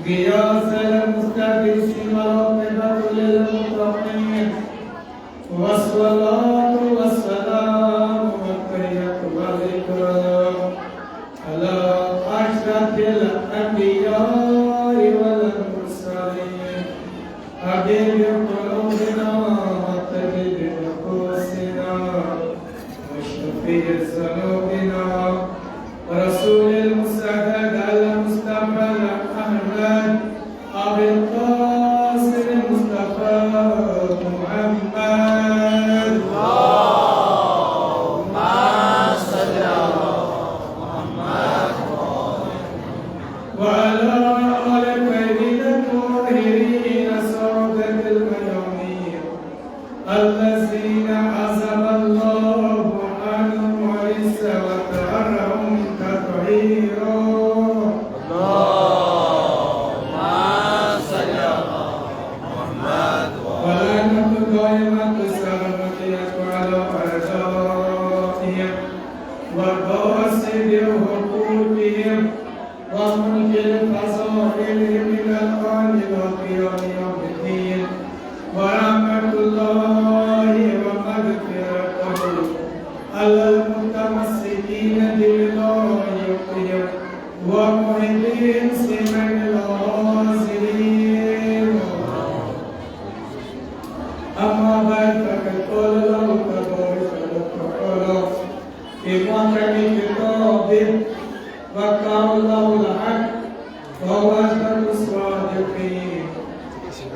قياسا المستقيم والعاقبة للمتقين والصلاة والسلام والتحية والإكرام على أشرف الأنبياء والمرسلين حبيب قلوبنا وطبيب نفوسنا وشفيع ذنوبنا ورسول المستهد المصطفى الأحمد أبي القاسم المصطفى محمد اللهم صل على محمد وعلى آل الطيبين الطاهرين السادة الميامين الذين عزم الله عنهم ورث وطهرهم تطهيرا اللهم صل على محمد ولعنة دائمة سلامتك على أعدائهم وغاصب حقوقهم ومنكر فضائلهم إلى الآن وقيام يوم الدين ورحمة الله ومغفرته على المتمسكين بولايتهم ومحبين سمن الغازلين أما بعد فقد قال الله تبارك وتعالى في محكم كتابه وقال الله الحق وهو أصدق الصادقين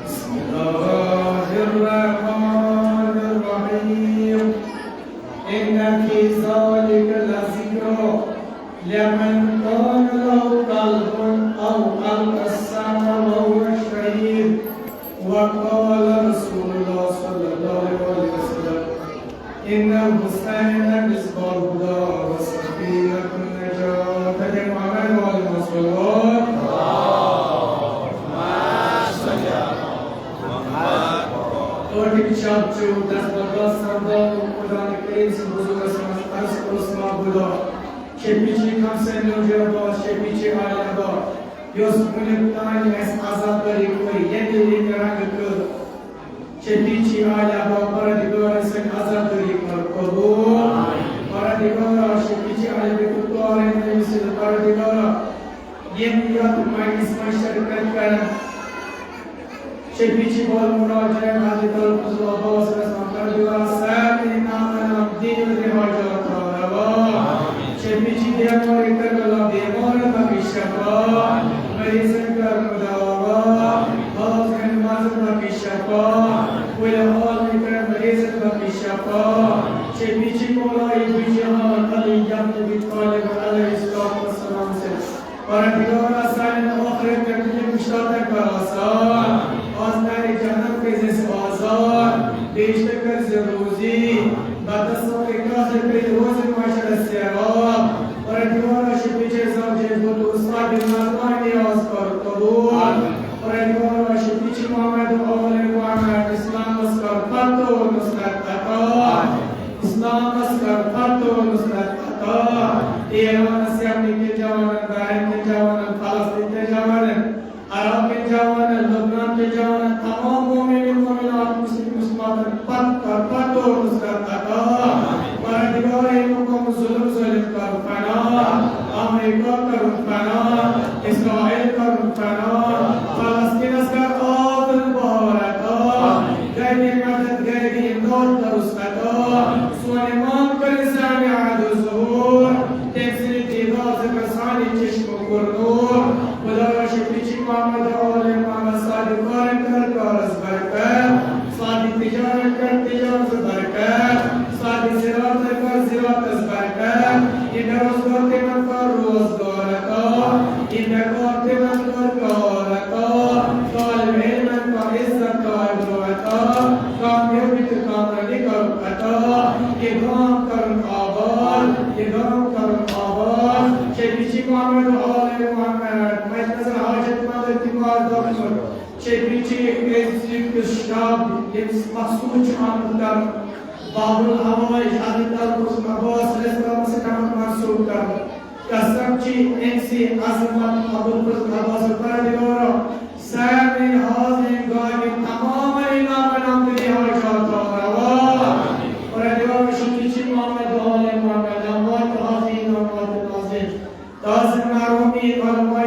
بسم الله الرحمن الرحيم إن في ذلك لذكرى لمن كان له قلب أو ألقى السمع وهو شهيد وقال رسول الله صلى الله عليه وسلم إن الحسين مصباح الهدى وسفينة النجاة محمد وآله وصحبه Tortik Shabchu, das Bagas Sanda, Kudan Kres, Buzugas Mas, Osma Buda, Shepichi Kamsen Nujaba, Shepichi Alaba, Yos Muniptani as Azabari Koi, Yedi Rangaku, Shepichi Alaba, Paradigora Sen Azabari Kobu, Paradigora, Shepichi Alabikur, and Misil Paradigora, Yemiyat Manis Mashar Kankan. Shepichi bol muraja hadi dal kuzla bas rasam kardiwa sami namana din de haja taraba Shepichi de amar karla de amar bhakishapa marisan kar mudawa bas kan mazan bhakishapa koi hal kar marisan bhakishapa Shepichi kola ibjahan ali yamne bitqale alayhi salatu wassalam se paradigora sain akhirat ke mushtata karasa آزمار جهنم کے جیسے آزار بیشتر سے روزی بدستوں کے کافر کے روز معاشر السیراب اور ادوار شپیچے زوجے بود استاد نظمان نیاز پر قبول اور ادوار شپیچے محمد و اول محمد اسلام اسکر پتو نصرت عطا اسلام اسکر پتو نصرت عطا ایران اسیامی کے جوانن بحرین کے جوانن فلسطین کے جوانن عرب के जवान लबनान के जवान तमाम मोमिन मोमिनात मुस्लिम मुसलमान पत और मुस्कत अता परदिगार इनको जुल्म ज़लिम कर फना अमेरिका कर फना इस्राइल कर फना फलस्तीन का आदल बहरता गैरी मदद गैरी इमदाद कर उसका सुलेमान कर साने आदो ज़हूर तफसील तिबाज़ कर साने चश्म कुर्नूर खुदा शिपीची محمد और محمد सादिक कर कारस बरकत सादिक तिजारत कर तिजारत बरकत सादिक सिरात कर सिरात बरकत इन रोजगार के मन कर रोजगार का इन बेकार के मन कर कारका तालिब इल्म का इज्जत का इबरता कामयाबी के कामयाबी का अता ये गांव कर आबाद ये गांव कर आबाद शिपीची محمد और محمد मजलिस हाजत Shepichi Executive Stab, its Masuch Hamdan, Babul Hawai, Hadidal Kusum Abbas, Restaurant Second Masukar, Kasramchi, MC Azamat, Abul Kusum Abbas, Paradigora,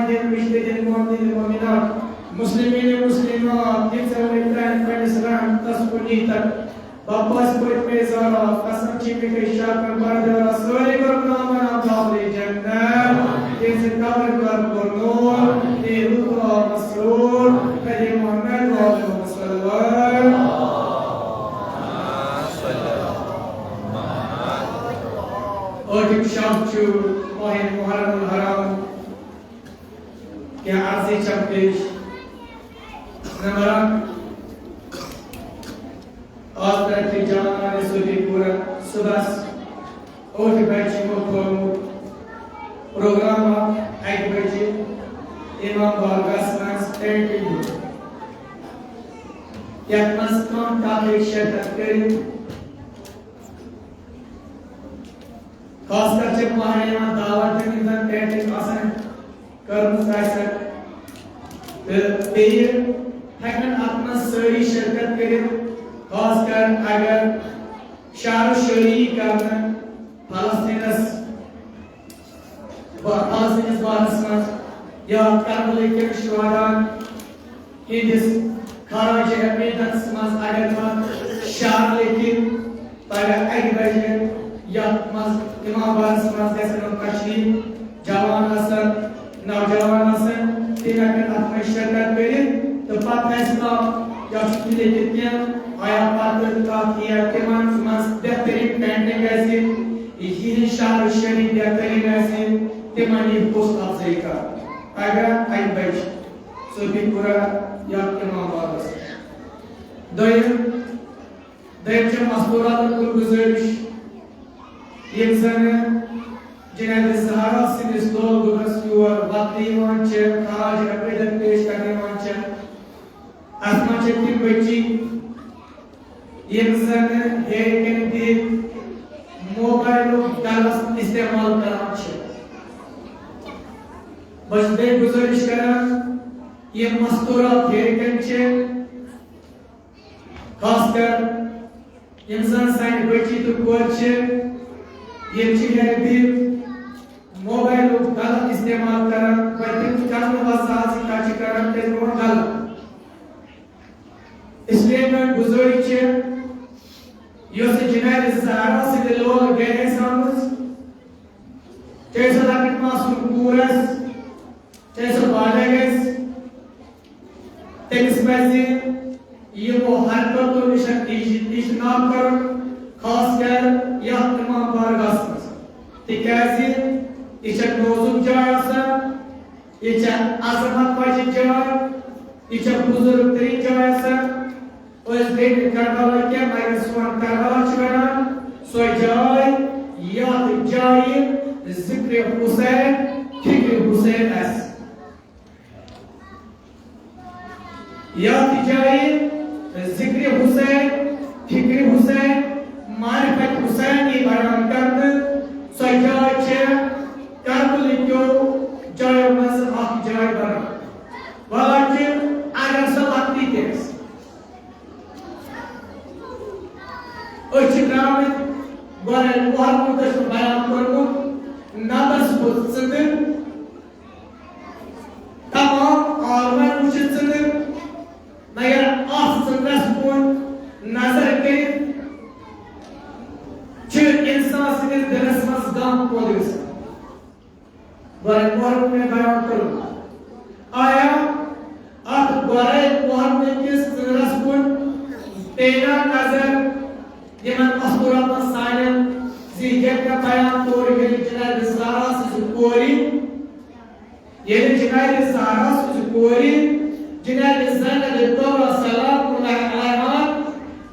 والدين المجتهدين المؤمنين المؤمنات مسلمين المسلمات يكسروا الإبراهيم فالإسلام تسكنيتا Bapak sebut mezara, kasam cipik isyarat kepada Rasul bernamaan Abdul Jannah, yang sekalian berbunur di Ruhul Rasul, Nabi Muhammad Sallallahu Alaihi Syamsu, Mahir Muharramul Haram, yang arsi campis, namaran. आज तक की जाना ने सुधी पूरा सुबह उठ बैठी को प्रोग्राम एक बजे इमाम बारगास में स्टैंडिंग या मस्कन तारीख शर्त करी खासकर जब वहाँ यहाँ दावत में इंसान स्टैंडिंग आसन कर्म साइसर तेरे हैकन अपना सही शर्कत करी खासकर अगर शार शरी करना फालस्तीनस बारस में या करबला के शुहादान हिंदिस खराज मैदान में अगर शार लेकिन पर एक बजे या इमाम बारस में जैसे कश्मीर जवान असन नौजवान असन तीनों के अपने शर्कत करें तो पता है या चुटकी कितने आया पात्र का किया के मन बेहतरीन पेंटिंग ऐसी ये शार शरीफ बेहतरीन ऐसी तिमानी पोस्ट अफजाई का अगर आई बैठ सोफी पूरा या के मामला दोयम जब मस्तूरात कुल गुज़ारिश एक जने जिन्हें सहारा से निस्लो गुरस युवा वाक़ई वांचे खाज अपेदक पेश करने वांचे आत्मा चक्की बच्ची इंसान है कि मोबाइल गलत इस्तेमाल करना चाहिए बस दे गुजारिश करा ये मस्तूरा फेर कंचे खासकर इंसान साइन बच्ची तो कुछ ये चीज़ें भी मोबाइल गलत इस्तेमाल करा बच्चे करने वाला सिखाची करा ते वो गलत इसलिए मैं गुजारिश Yose cinayet zahara se de logo ganhamos, terça da mas culturas, terça balagas, tem espécie e o harpa to ishnab kar khas kar ya tamam bargasmas. Tikazi içe nozuk jayasa, içe azamat başı jay, içe buzurg terin jayasa. Os bem Karbala के मायने सुन Karbala चुना सोजाय याद जाय जिक्र हुसैन फिक्र Hussain S याद जाय जिक्र हुसैन फिक्र हुसैन मारिफत हुसैन ये बयान करने सोजाय चे Karbala क्यों जाय मस आख जाय बना वाला के अगर सब आती case Ochikram Goran Warmutas Bayan Kormu Nadas Butsunder Tamam Arman Uchitsunder Nagar Assundas Pun Nazar Ke Chir insan Sinir Deresmas Gam Kodis Goran Warmu Bayan Kormu Aya At Goran Warmu Kis Raspun Tena Nazar Yemen Asturat'ın sayın zihniyetine bayan doğru gelip cinayet Zahra sözü kori yeni cinayet Zahra sözü kori cinayet Zahra de Tora Salam Kulağayman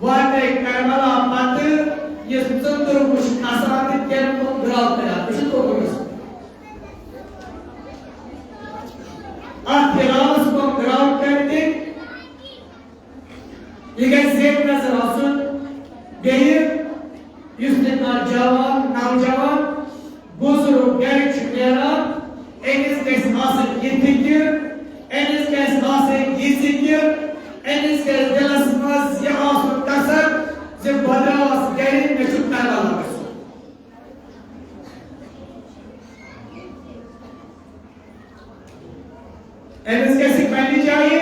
Vay Karbala Amatı Yesutun durmuş asamatı kendini kral kırar Işık olmuş Ahtiramız bu kral kırdık Yine zevk nazar olsun Benim yüzünden navcavan buzuru genç yaran eniz kes asıl yetikir eniz kes asıl gizlikir eniz kes delasmaz ya asıl kasar zibadavas gelin meşhutlar alır MS कैसे पहली चाहिए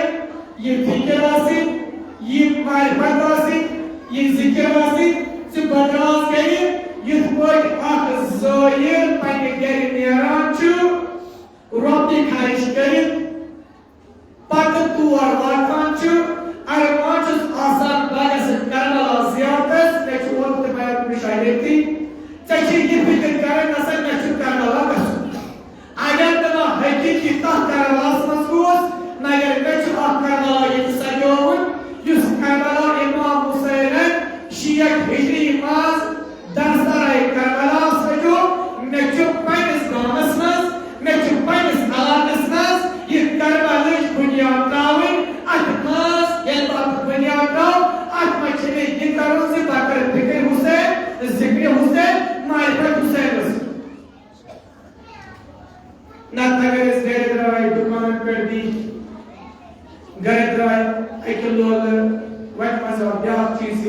ये फिक्र वासित ये मारिफत वासित ये जिक्र वासित से बदराज करिए ये कोई आख ज़ोयर पाने गरी निरान चु रोटी खारिश करिए पत तू और वाकान चु अरमान चुस आसान बागा से करना ज़ियादत लेकिन वक्त में मुशाहिदे थी चची ये फिक्र करें नसर में चुप करना लगा अगर तमा हकीकी तह करना मज़बूत मगर में चुप करना ये सजोन युस करना इमाम हुसैन शिया हिजरी माज दरसराय करबला सजो में चुप पैंस गामस में चुप पैंस आलाकस ये करबला बुनियाद दावन अतमास ये बात बुनियाद दाव अतमचने ये करो से बाकर फिक्र हुसैन जिक्र हुसैन मारिफत हुसैन ना तगर इस गैर दराय दुकान पर दी गैर दराय एक लोग वट मजा ब्याह चीज़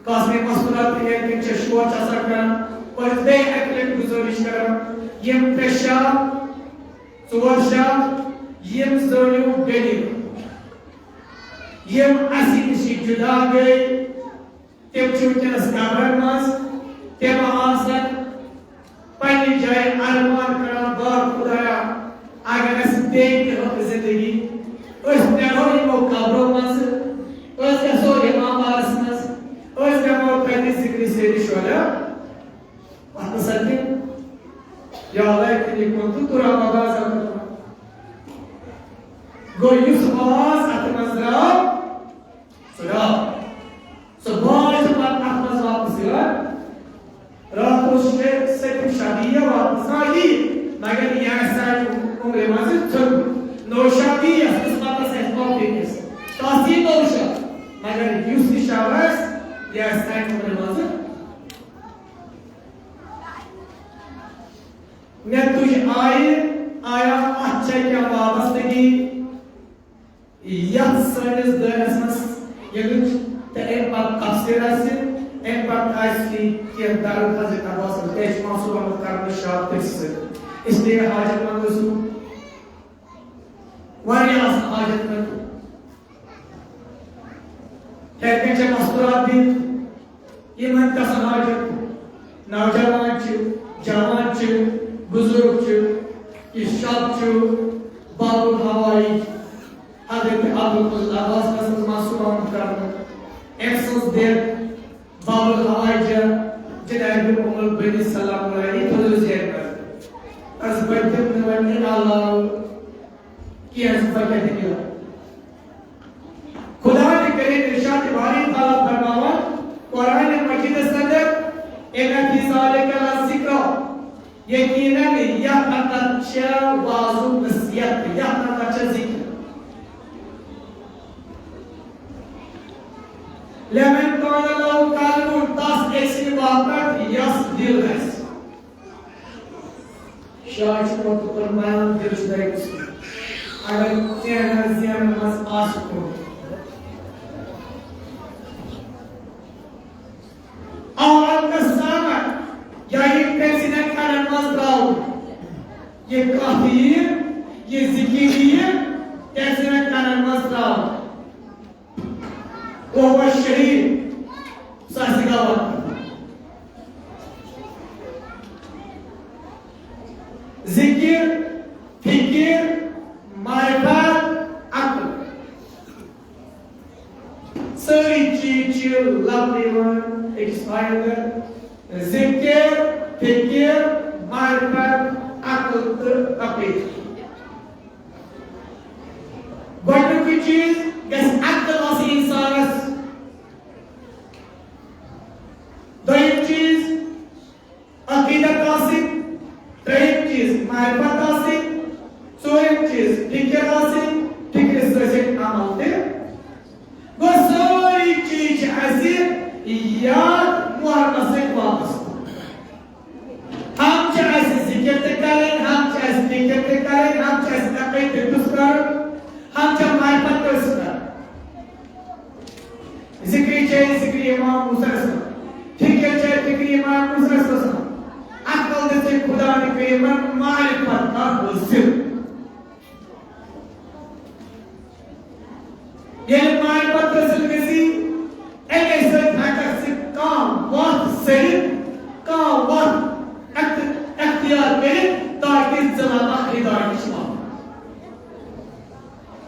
कास्मे मसलात है कि चश्वा चासा करना और बे अकल गुजारिश करना यम पेशा सुवर्षा यम ज़ोलियो गली यम असीम शी जुदा गए तेम चुटने स्काबर मास तेम आसन पहली जाए अरमान करना बार खुदाया अगर ऐसे देख के जिंदगी उस नेरोनी मो काबरों मास उस कैसो इमाम आरस मास उस कैमो पहली सिक्री से रिश्वला वापस आते या अल्लाह के लिए कौन तू तुरा मगाज़ करता गोयुस आवाज़ अतमज़रा सुरा सुबह से बात अतमज़ वापस गया रात को से शादियाँ वापस आई मगर यहाँ साइड उम्र माज़ चल नो शादियाँ इस बात से कॉम्प्लिकेस तासी नौशा मगर यूसी शावास या साइड उम्र माज़ मैं तुझे आया अच्छा क्या वापस लगी यह सर्विस दर्स मस ये कुछ तेरे पास कब्ज़े से en part आइसली कि दारू खाजे का वास्ता तेज मासूम मत करने शाप से इसलिए हाजत मंद सु वारिया हाजत मंद कहते हैं मस्तूरात भी ये मन का हाजत नौजवान चु जवान चु बुजुर्ग चु ये शाप चु बाबुल हवाई हज़रत अब्दुल कलाम वास्ता मासूम मत करने एफसोस देर बाबुल हवाईजा जनाब उमर बिन सलाम अलैहि तो ज़ियारत अस बच्चे ने अल्लाह की असफा कहते हैं खुदा ने करे इरशाद बारी ताला फरमावा कुरान मजीद सदर इन फी ज़ालिका ज़िक्र यकीनन यह अच्छा वाज़ु नसीहत यह अच्छा जिक्र लेकिन Dilres. Şahit oturmayan görüşlerimiz. Agar ziyanımız aşık olur. Ağır kısama yayın pesine karanmaz dağılır. Ye kahir, ye zikir, pesine karanmaz dağılır. O var şehir, sasıga var. जिक्र फिक्र मारिफत अक्ल सारी चीज़ लबने वन एक्सपायर जिक्र फिक्र मारिफत अक्ल तो अपेक्ष बड़ी कोई चीज़ गैस अक्ल वासी इंसानस दो चीज़ अकीदत वासी Three चीज मारिफत आसिक, चौथी चीज फिक्र आसिक, फिक्र से अमल थे। वो सारी चीज ऐसी याद मुहर्रम से वापस। हम चाहे जिक्र करें, हम चाहे फिक्र करें, हम चाहे तक़ीद करें, हम चाहे मारिफत करें। जिक्र चाहे जिक्र इमाम मुसलसल, फिक्र चाहे फिक्र इमाम मुसलसल। अक्ल देते खुदा ने पेमन मारिफत का वज़ीर Yeni marifat kesilmesi, en eski takası kan, vaat serip, kan, vaat ihtiyar verip, takip zamanda hidayet çıkar.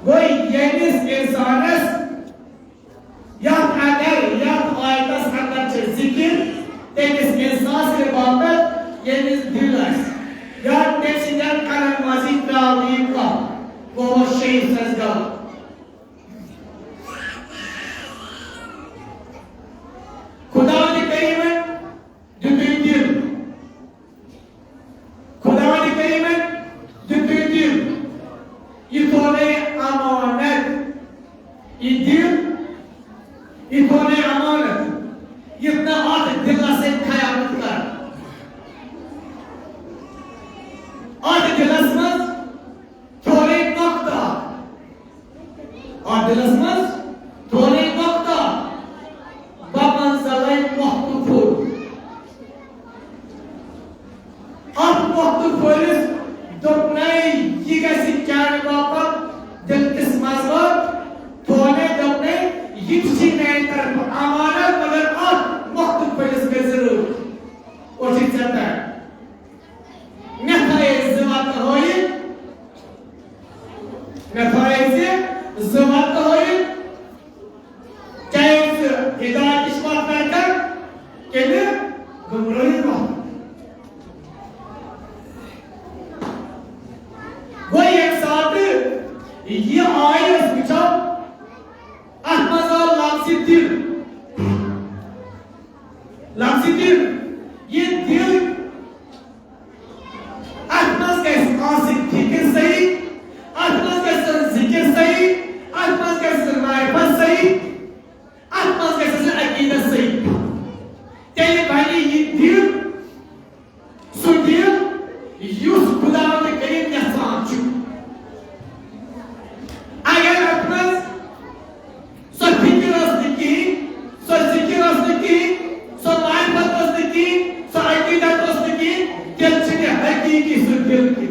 Goy yeniz insanız, yat ader, yat ayda sanatçı zikir, temiz insans ve bağlı, yeniz dilers. Yat tepsinden kalan mazit dağlayıp kal, bu şeyh sezgah. खुदावंद करीम दुपहिर खुदावंद करीम दुपहिर ये थोड़े अमानत ये दिल ये थोड़े अमानत इतना आद दिल से ख्याल कर आद दिल से थोड़े नक्ता आद दिल से थोड़े नक्ता Baban salay waktu full. Ab waktu fullis dopnai yiga sikyan bapak dil kismas var. Thone dopnai yipsi nahi taraf amana magar ab waktu fullis ke zarur. Oshik chata hai. Nefai zavat hoyi. Nefai zavat hoyi. Hidayet ispat verken kendi gümrahı var. Bu एक साथ ये आयत बिचा ahmazal lamsidir ये दिल ahmaz के आसिक fikir सही ahmaz के zikir सही ahmaz के मारिफत सही Atmaz kesesi akide sayı. Teli bani yidir, sudir, yus Kudavand Karim yasancı. Agar atmaz, so fikir asdaki, so zikir asdaki, so marifat asdaki, so akidat asdaki, kelçine hakiki sudir ki.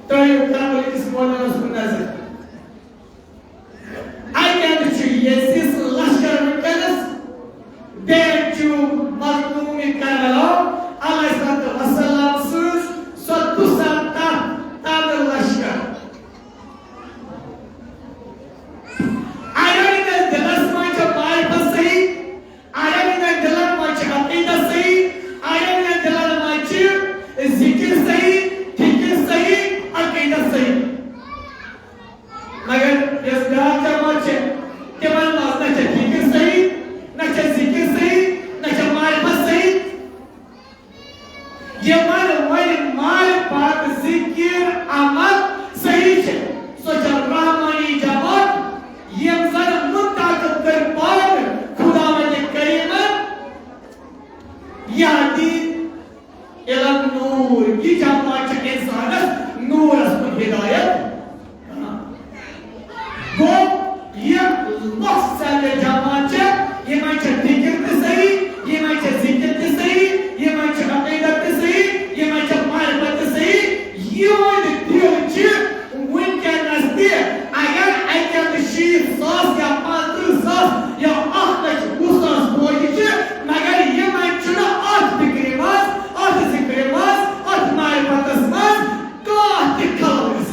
तो ये क्या बोले इस बोलने में सुनना है I can do yes this lashkar mechanis there to mazlumi kanalo Allah subhanahu wa ta'ala sus satu santa tadır lashkar ayarına dilas maçı marifat sahi ayarına dilas maçı akida sahi ayarına dilas maçı zikir sahi fikir sahi akida sahi मगर इस गांव का मचे केवल ना चे फिक्र सही ना चे जिक्र सही ना चे मारिफत सही ये मार बात जिक्र अमल सही है सोचा रहमानी जवाब ये जर मुताकब कर पाए खुदावंद करीम यादी इल्म नूर की जमात इंसान नूर असम हिदायत Go, ye mahsel cemaatçe, ye maçı fikir de sahi, ye maçı zikir de sahi, ye maçı akidat de sahi, ye maçı marifat de sahi, ye oydu diyor ki, mümkün nasıl, eğer ayken şiir saz yapmazdır saz, ya ahtaç bu saz boyucu, mağar ye maçına at fikrimaz, at zikrimaz, at marifat esmaz, kahti kalırız.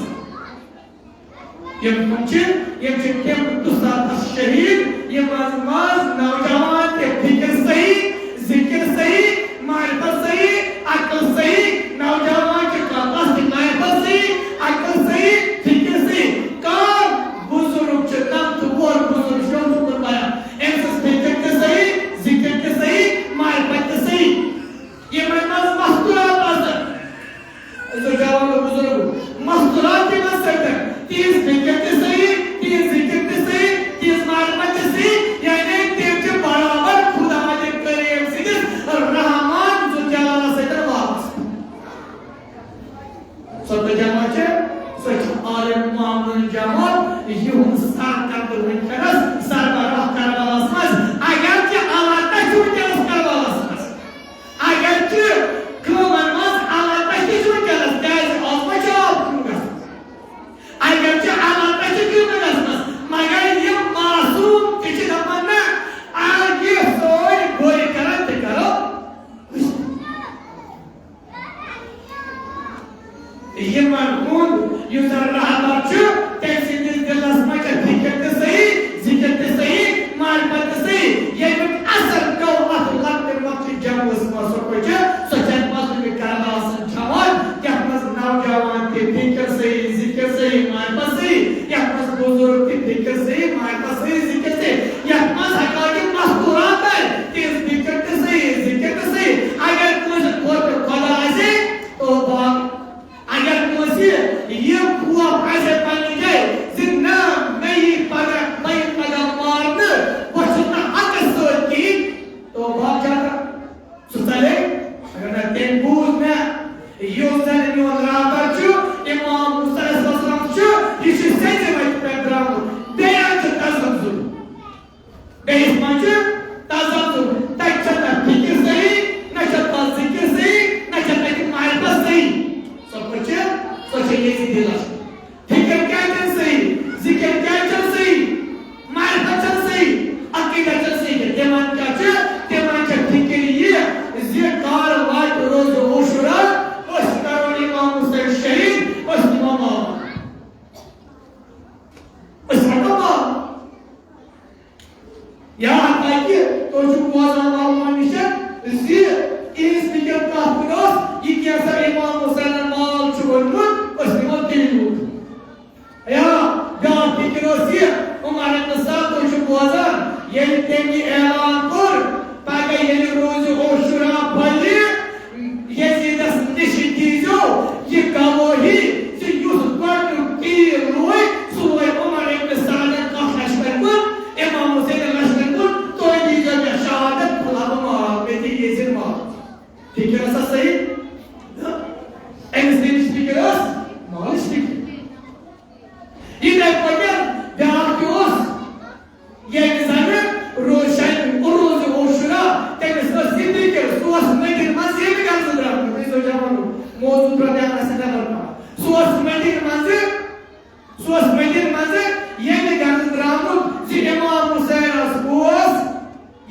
ये जिनके दुसात शहीद ये मजमाज नौजवान के फिक्र सही जिक्र सही मारिफत सही अक्ल सही नौजवान के काबा से मारिफत सही अक्ल सही फिक्र सही काम बुजुर्ग चलना तो वो बुजुर्ग जो तो पाया ऐसे फिक्र के सही जिक्र के सही मारिफत के सही ये मजमाज मस्तूरात आसर जो जवान बुजुर्ग मस्तूरात के मस्त है तीस फिक्र के सही तीस जिक्र के सही तीस मारिफत के सही यानी तीन के बराबर खुदावंद करीम से रहमान जो जलाल से वापस सत जमात सच आलिम मामून जमात यूं साथ कर वंकरस सरबराह करवालास मस अगर कि अलाता जुटस करवालास मस अगर कि कमन मस अलाता जुटस गाइस ऑफ जॉब यमन हुन युजर रहबर छु तमसिंदिस दिलस मज फिक्र ते सही जिक्र ते सही मारिफत ते सही ये असर गो अत लक्ष्य वक्त जमस मस कोच सचन मस्लिम करना जवान क्या मस नौजवान के फिक्र सही जिक्र सही मारिफत सही क्या मस बुजुर्ग के फिक्र सही मारिफत सही जिक्र सही या मस हकाकी मस्तूरात है कि फिक्र ते सही जिक्र ते सही अगर कोई खुदा आसे तो अगर कोई ये हुआ ऐसे पानी जाए जिन्ना नहीं पगा मारने वो सुना अकसर की तो भाग जाता सुसाले अगर ना टेंबूज में यूज़र न्यूज़ राबर चु इमाम मुस्तफ़ा सल्लम चु इसी सेंसे में पैदराम बेयान चु तज़म्जुल बेइस मंचु तज़म्जुल तक फिक्र सही नचता जिक्र सही नचता की मारिफत सही सब कुछ सोचे ये सी दिला फिक्र क्या चल सही जिक्र क्या चल सही मारिफत चल सही अकीदा चल सही तेमान क्या चल तेमान चल फिक्र ये कार वाट रोज ओशुरा उस करोड़ इमाम हुसैन शहीद उस इमाम उस हटवा यहाँ ताकि तो जो वाज़ा मालूमानिशा ये इस फिक्र का पुरोस ये क्या सर इमाम हुसैन माल चुगलमुत उस इमाम दिलमुत या जहाँ फिक्रोस ये उमारे नसाब तो जो वाज़ा ये तेरी ऐलान कर ताकि ये रोज़ ओशुरा भले ये जिधर निश्चितीजो ये गवाही ये यूज़ करने की रोए सुबह उमारे नसाब का खशकर कुन इमाम हुसैन लश्कर कुन तो ये जब शहादत खुलाबा मार में थी ये जिरमा फिक्र ऐसा सही एंड फिक्र नॉलेज फिक्र ये देख पड़े जहाँ क्यों ये किसान रोशन उरोज ओशुरा तेरे जिंदगी के सुअस मेडिन मंजिल में काम चल रहा है मैं सोचा मानो मौजूद प्रत्याश ऐसा करना सुअस मेडिन मंजिल ये भी काम चल रहा है जी इमाम हुसैन सुअस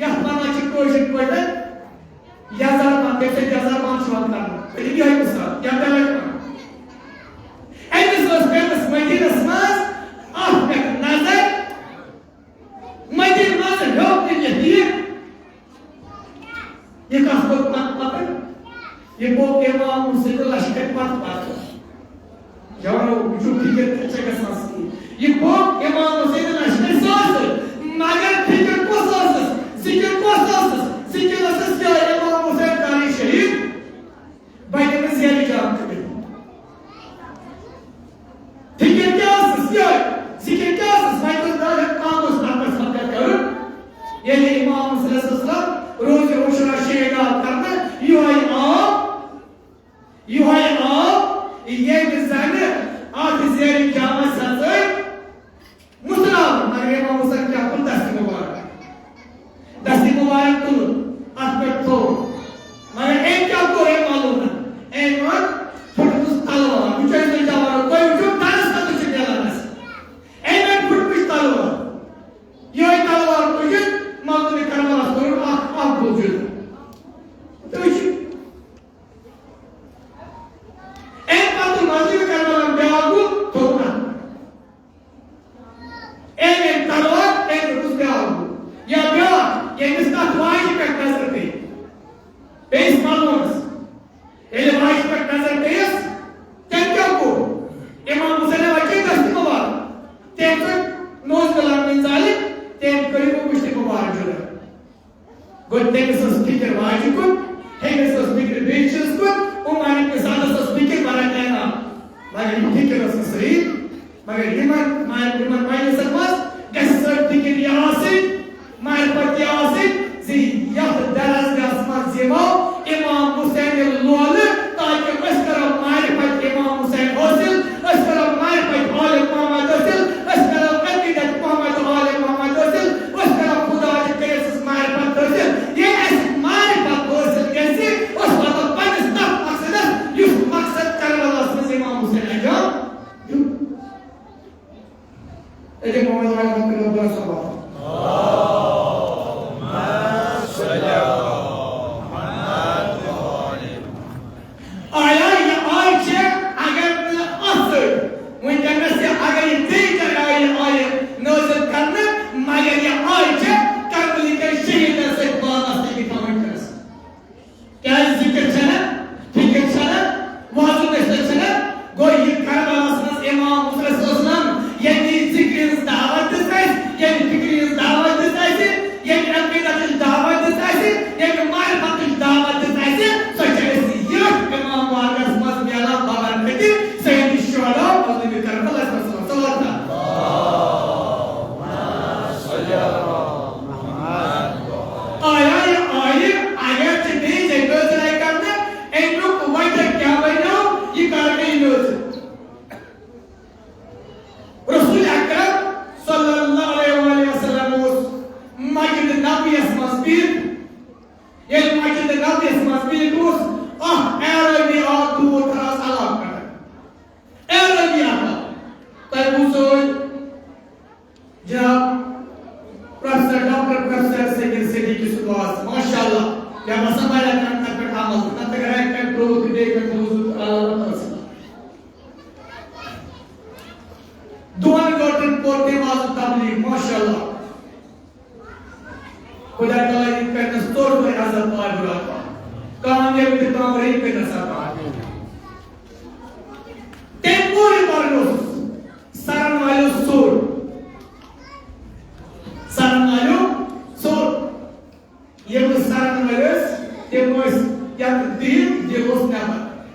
यह माना चिकोशिक पढ़े याज़ार मानते से याज़ार मान शुरू करना ये भी है कुछ या पहले ऐसे सुअस पेंटस मेडिन स्मास आप एक नजर मेडिन मंजिल लोग के लिए ये काफी पता ये बोल के माँ मुझसे तो लश्कर पात जाओ जो फिक्र अच्छा का सांस की ये बोल के माँ मुझसे तो लश्कर सांस मगर फिक्र को सांस जिक्र को सांस जिक्र सांस क्या है माँ मुझसे तारीख शहीद बाइक में ज़ियादी जाम कर फिक्र क्या सांस क्या जिक्र क्या सांस बाइक में दाल काम उस नाम पर करो ये इमाम मुसल्लम रोज़ ओशुरा शेगा करना युहाई आप ये बिज़ाने आठ ज़ेरी जामा सज़े मुसलाम मगर इमाम हुसैन क्या कुल दस्ती मुबारक तुल आठ तो मगर एक क्या को है मालूम है एक मान फुटबुस तलवार मुझे इस जावार कोई मुझे तारस का तुझे क्या लाना है एक मान फुटबुस तलवार ये तलवार तुझे मालूम है करना करो आप बोझ तो इस एक बात तो मालूम है करना बेआगू तो ना एक तलवार एक रुस बेआगू या बेआ ये इसका ख्वाहिश पे नजर पे बेस मालूम ये ख्वाहिश पे नजर पे क्या को इमाम हुसैन वाके दस्ती मुबारक तेम नोज कलाम में जालिम तेम करीबो मुश्तिक मुबारक जुड़ा गोते के स्पीकर वाजिब है के स्पीकर बेचस को उमानी के साथ स्पीकर मारा कहना मगर फिक्र से सही मगर इमान मायने सरमस गसर फिक्र यहाँ से मार पर यहाँ से जी यह दराज का आसमान ज़िमा इमाम हुसैन लोल ताकि इस तरह मार पर इमाम हुसैन हासिल इस तरह मार पर आले मोहम्मद हासिल इस तरह अकीदत मोहम्मद आले मोहम्मद हासिल इस तरह खुदा के कैसे मार पर हासिल ये ऐसे मार पर हासिल कैसे उस वक्त पाकिस्तान मकसद युस मकसद करने वाला से इमाम हुसैन आजा ये मोहम्मद वाला को बड़ा सवाल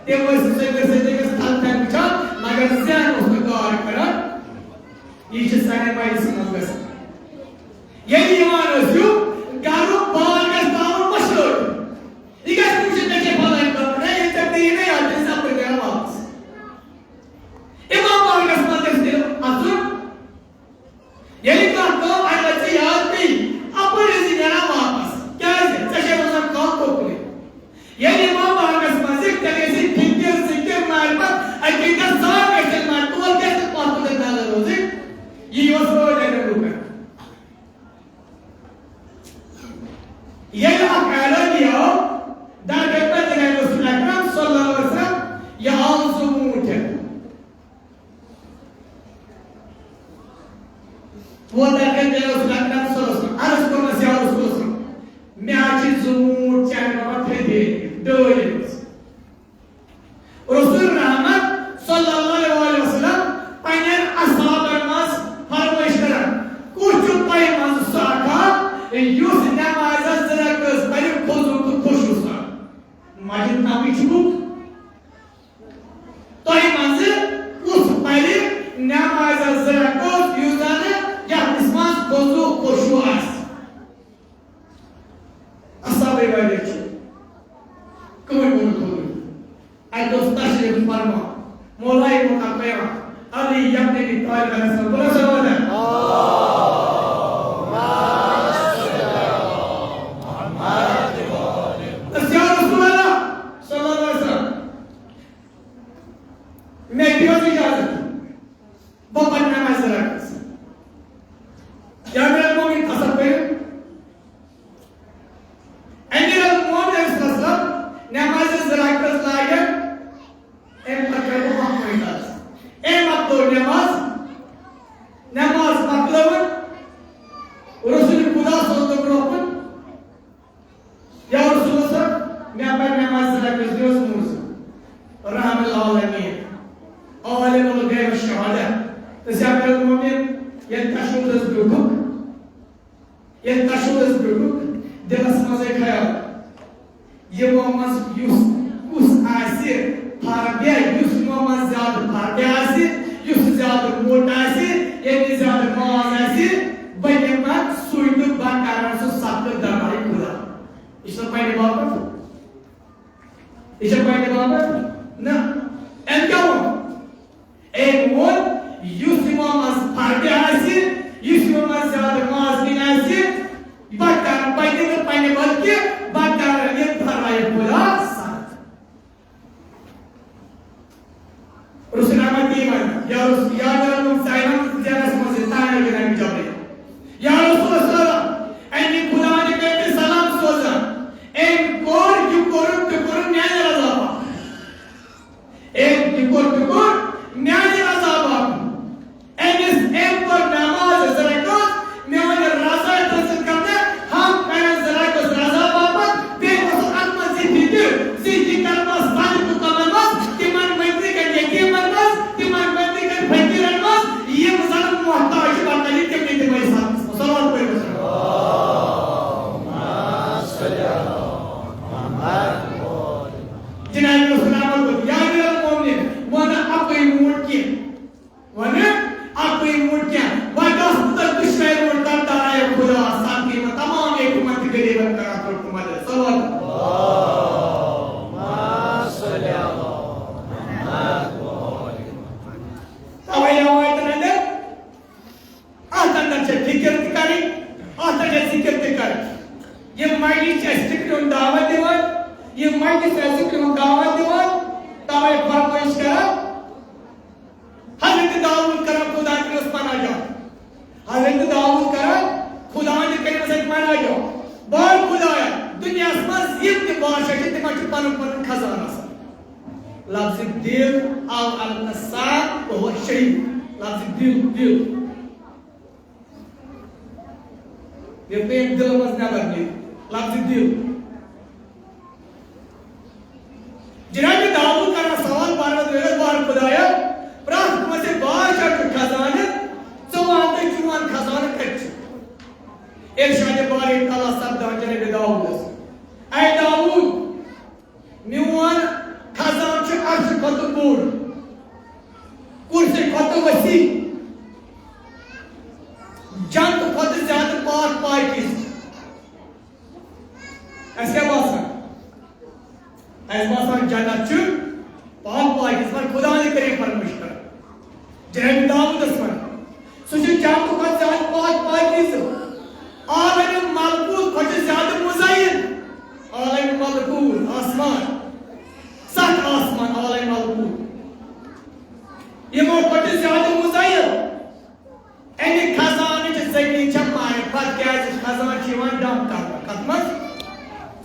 ते वर्ष थान मगर ज्यान कार कर यह सारे माइल समझ ये गारू बाल मशहूर यह फलान नहीं आते वापस इमाम बागस मत अजुन ये याद पे अपन वापस क्या कोकुले ये इमाम बागस मजिक तले से फिक्र मारपत अकीदा साफ कैसे मार तो कैसे पास को डाल रोजे ये योसो जगह रुका ये अकाला दिया दा देखता जगह रसूल अकरम सल्लल्लाहु अलैहि वसल्लम ये आज़मूत है वो देखते जगह रसूल अकरम सल्लल्लाहु अलैहि वसल्लम अर्ज़ को नसिया रसूल मैं आज ज़मूत चाहे बाबा थे दोलिस रसूल रहमत सल्लल्लाहु अलैहि वसल्लम पहले असहाब मस फरमाइश करा कुछ पाए मस साका यूस नमाज ज़रकस पर खोजो को खुशुसा माजिद नामी छुक तो ये मस उस पहले नमाज ज़रकस यूज़ाने या इसमास खोजो खुशुआस असहाब वाले कोई बोल खोजो आई दोस्ता से फरमा मौलाई मुकाबला अली यब्ने की तारीफ अलैहि बोला सवाल है मैं क्यों इजाजत बाबा नमाज रखस या मेरा मोमिन कसब पे अमीर मोमिन सल्लल्लाहु नमाज रखस लागे एम पकड़ो महमूद एम अब्दुल नमाज मतलब रसूल खुदा सल्लल्लाहु अलैहि वसल्लम या रसूल सल्लल्लाहु मैं पर नमाज रखस दिवस मुझ रहमल आलमीन عالم الغيب والشهادة تسابق المؤمن ينتشر رزقك دلس مزه خيال يومس يوس آسير فاربيا يوس يومس زاد فاربيا آسير يوس زاد موت آسير يعني زاد ماز آسير بينما سويد بانكاران سو سابق دمائي خدا إيش نبايد بابا ना एंकाउंट एक मोड यूसिमा मस पार्टी आसी यूसिमा मस ज़्यादा मास नहीं आसी बाकार पाइने के पाइने बाद के बाकार ये भराए पूरा साथ रसूल अहमद ईमान या रसूल या जरूर साइना ज़्यादा समझ ताने के नाम जाते या रसूल सल्लल्लाहु ऐनी खुदा ने कहते सलाम सोचा एक कोर यू कोर न्याय रज़ा एक टुकुर न्याय रज़ा एनिस एक पर नमाज ज़रकत में वाले रज़ा तंज़िल करते हम पहले ज़रकत रज़ा बाबत फिर उस आत्मा ज़िंदगी करना साल को कमरमस तिमान मंत्री का यकी मरमस तिमान मंत्री का फकीर मरमस ये मसाला मुहताज बात नहीं के नहीं भाई साहब सवाल कोई मसला जिन्हें रसूल अहमद को याद है मोमिन वाना आपे मूड क्या वादस तक दुश्मन मूड करता है खुदा साथी में तमाम एक मत गरीबन का आपको तुम्हारे सवाल ये माइली चेस्टिक नो दावत दिवन ये माइली चेस्टिक नो दावत दिवन तावे फरमाइश करा हज़रत दाऊद करा खुदा की रस्मान आ जाओ हज़रत दाऊद करा खुदा ने कहीं से मान आ जाओ बार खुदाया दुनिया में जिंद बादशाह के तमाम पन खजाना सा लफ्ज़ दिल और अल-नसा वो शहीद लफ्ज़ दिल ये पेट दिल मसना करने लफ्ज़ दिल जनाब दाऊद का सवाल बार खुदाया प्राप्त मसे बादशाह के खजाने चौवाते जुमान खजाने कच्च एक शादी बार एक ताला सब जनाब दाऊद ऐ दाऊद मिवान खजान अर्श खत बोड़ कुर्सी खत वसी जंत खत ज्यादा पाक पाकी ऐसे बासा ऐसे बासा जन्नत चु पाक पाकी पर खुदा ने करे फरमाइश कर जनाब दाऊद अस्मन सुजु जंत खत ज्यादा पाक पाकी आलम मलकूत खत ज्यादा मुज़य्यन आलम मलकूत आसमान सत आसमान आलम मलकूत यमो खत ज्यादा मुज़य्यन एनी खजाने च ज़मीन च मारिफत क्या खजान जीवन डम कर खत्म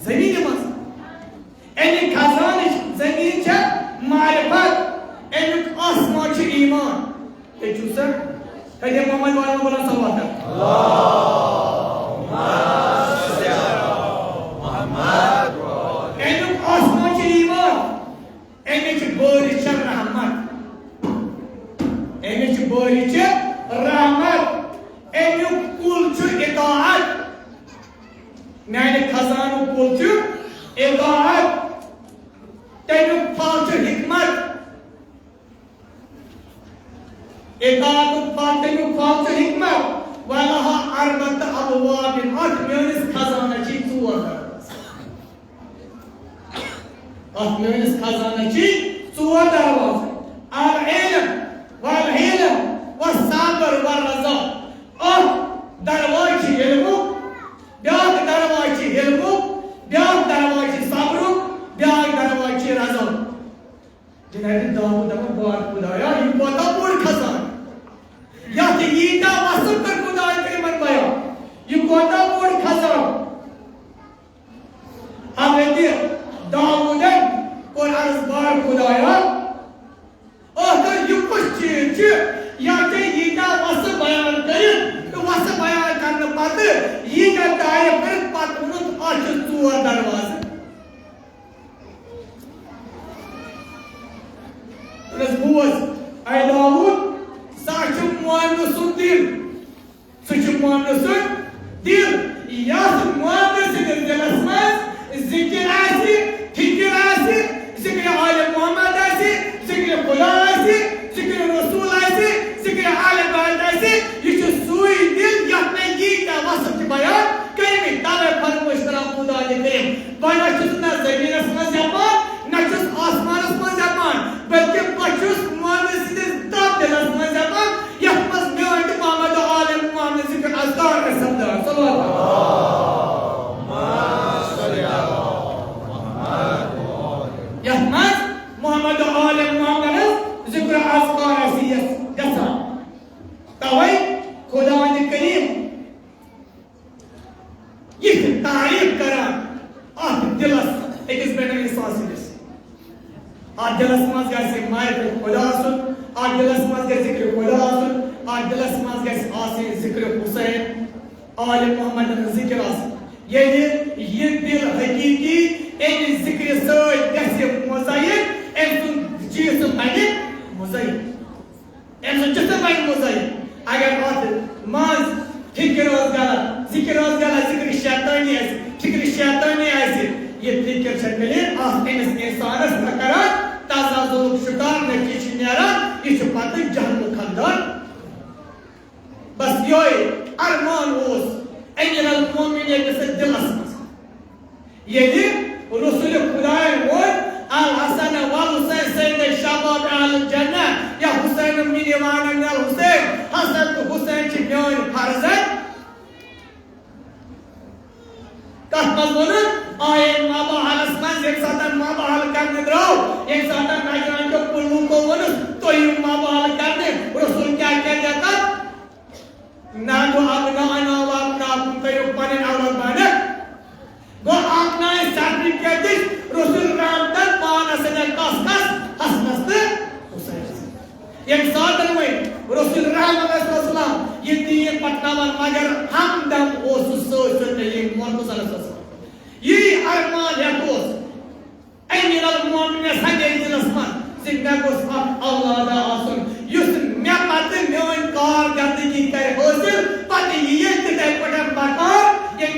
ज़मीन मस एनी खजाने ज़मीन च मारिफत एनी आसमान च ईमान ए चूसर कहे मोहम्मद वाला बोला सल्लल्लाहु अलैहि वसल्लम एनी आसमान च ईमान एनी च बोरी च रहमत एनी च बोरी च रहमत एनु कुल छु इताअत मैंने खजानु कुल छु इताअत तेनु फल छु हिकमत इताअत फल तेनु फल छु हिकमत वलहा अरबत अबवाब अत मेनिस खजाना छि चोर अत मेनिस खजाना छि चोर दरवाजा अल इल्म वल हिल्म والصبر والرضا दरवाज़ इल्मु ब्याक दरवाज़ इल्मु ब्याक दरवाज़ सब्रु ब्याक दरवाज़ रज़ा जनाब दाऊद ने बात खुदाया ये पता पूर्ण खजान या कि ईटा वसुल कर खुदा के मन पाया ये पता पूर्ण खजान हमें दाऊद ने और अर्ज़ बार खुदाया और ये कुछ चीज़ या ते यीटा वस बयान करिन तो वस बयान करने पाते यीटा दाय कर पात उन आठ चोर दरवाजे रस बोस आई दाऊद साच मोहम्मद सुदिल सच मोहम्मद सुदिल या मोहम्मद सुदिल जलसमस जिक्र आसी फिक्र आसी जिक्र आले मोहम्मद आसी जिक्र खुदा आसी जिक्र रसूल आसी जिक्र आले बात आसी ये जो सुई दिल याने ये का वसत बयान कहीं ताले फरमाइश करा खुदा ने करें बना चुसना ज़मीन आसमान ज़बान न चुस आसमान आसमान ज़बान बल्कि पचुस मोहम्मद सिद्दीक़ ताब दिल आसमान ज़बान यह बस मेवांट मोहम्मद आले मोहम्मद जिक्र अज़कार का शब्द सल्लल्लाहु यह मस मोहम्मद आले मोहम्मद जिक्र अज़कार असीयस जैसा तवई खुदा ने करीम ये तारीफ करा आह दिलस एक इस बेटा की सांस आह दिलस मास कैसे मार पे खुदा सुन आह दिलस मास कैसे जिक्र खुदा सुन आह दिलस मास कैसे आसे जिक्र हुसैन आले मोहम्मद ने जिक्र आस ये दिल हकीकी इन जिक्र से कैसे मुज़य्यन इन चीज़ बने मुज़य्यन इन चीज़ बने मुज़य्यन अगर बात माज फिक्र रोज़गार जिक्र शैतानी है फिक्र शैतानी है ये फिक्र शक्ले आह इंसान नकरा ताज़ा ज़ोल शुकार नकीश नियारा ये चुपाते जहन्नुम खंदान बस योई अरमान ओस एंजल मोमिन ये जैसे दिल असमस ये दी रसूल खुदाए वो अल हसन वल हुसैन सैयद शबाब अल जन्नह या हुसैन मिनीवान अल हुसैन हसन हुसैन ची म्योन फर्जन कस मजबून आए माबा हलसमन एक साथन माबा हल करने द्रो एक साथन नाजरान को पुल्लू को वनुस तो ये माबा हल करने रसूल क्या कह जाता ना तो अपना अना अपना कयो पने औरत बने गो अपना सर्टिफिकेट रसूल राम तक मानस ने कस हसनस हुसैन एक साथन में रसूल राम अलैहिस्सलाम ये दीन पटनावन मगर हमदम ओसुसो सुनने ये मोहम्मद सल्लल्लाहु ये अरमान है कोस एनिरल मोमिन संगे दिलसमान जिंदा कोस अल्लाह दा आसन युस मैं पते मेन कार गंदगी कर हासिल पते ये ते पटन बाकार ये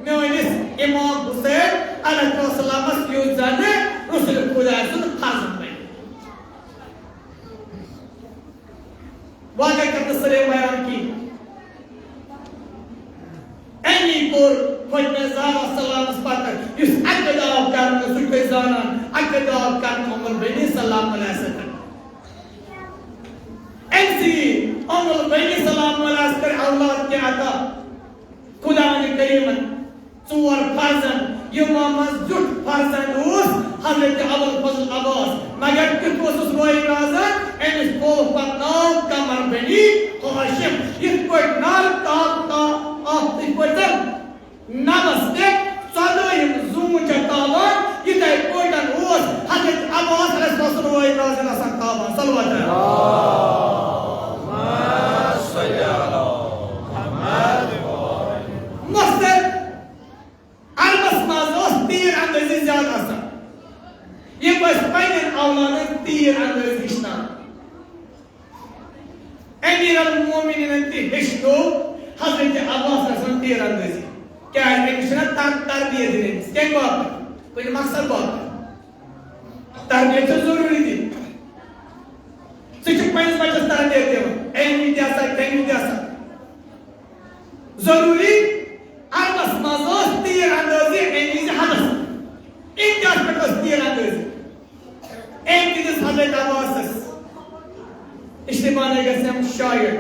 मेनिस इमाम हुसैन अलैहिस्सलाम यो जाने रसूल खुदा सुन खास में वाक़या करने सरे बयान की एनी कोर फजने ज़ारा सलाम स्पातर इस अकदाव करने सुटे ज़ाना अकदाव करने अमल बनी सलाम अलैहिस्सलाम ऐसी अमल बनी सलाम अलैहिस्सलाम औलाद के आता खुदा ने करीमन चोर फर्जन यमामस जुट फर्जन उस हजरत अबुल फजल अब्बास मगर कितोस रोय राजन एनिस को पनाव कमर बनी हाशिम इस पर नार ता ऑफ द बटन नमस्ते सदायम जूम चतावा इते कोटन उस हजरत अब्बास रसूल रोय राजन सकावा सल्लल्लाहु अलैहि ये बस पैन औलाद तीर अंदर हिस्सा अमीर अल-मोमिनीन ती हिस्सो हजरत अब्बास रसूल तीर अंदर क्या है मिशन तरबियत देने क्या बात कोई मकसद बात तरबियत जरूरी थी सिर्फ पैन बच्चे तरबियत देते हो एलिम जरूरी अरबस मज़ोस तीर अंदर एनिज हदस इनका पटस तीर अंदर एक दिन हजरत अब्बास इस्तेमाल गसम शायर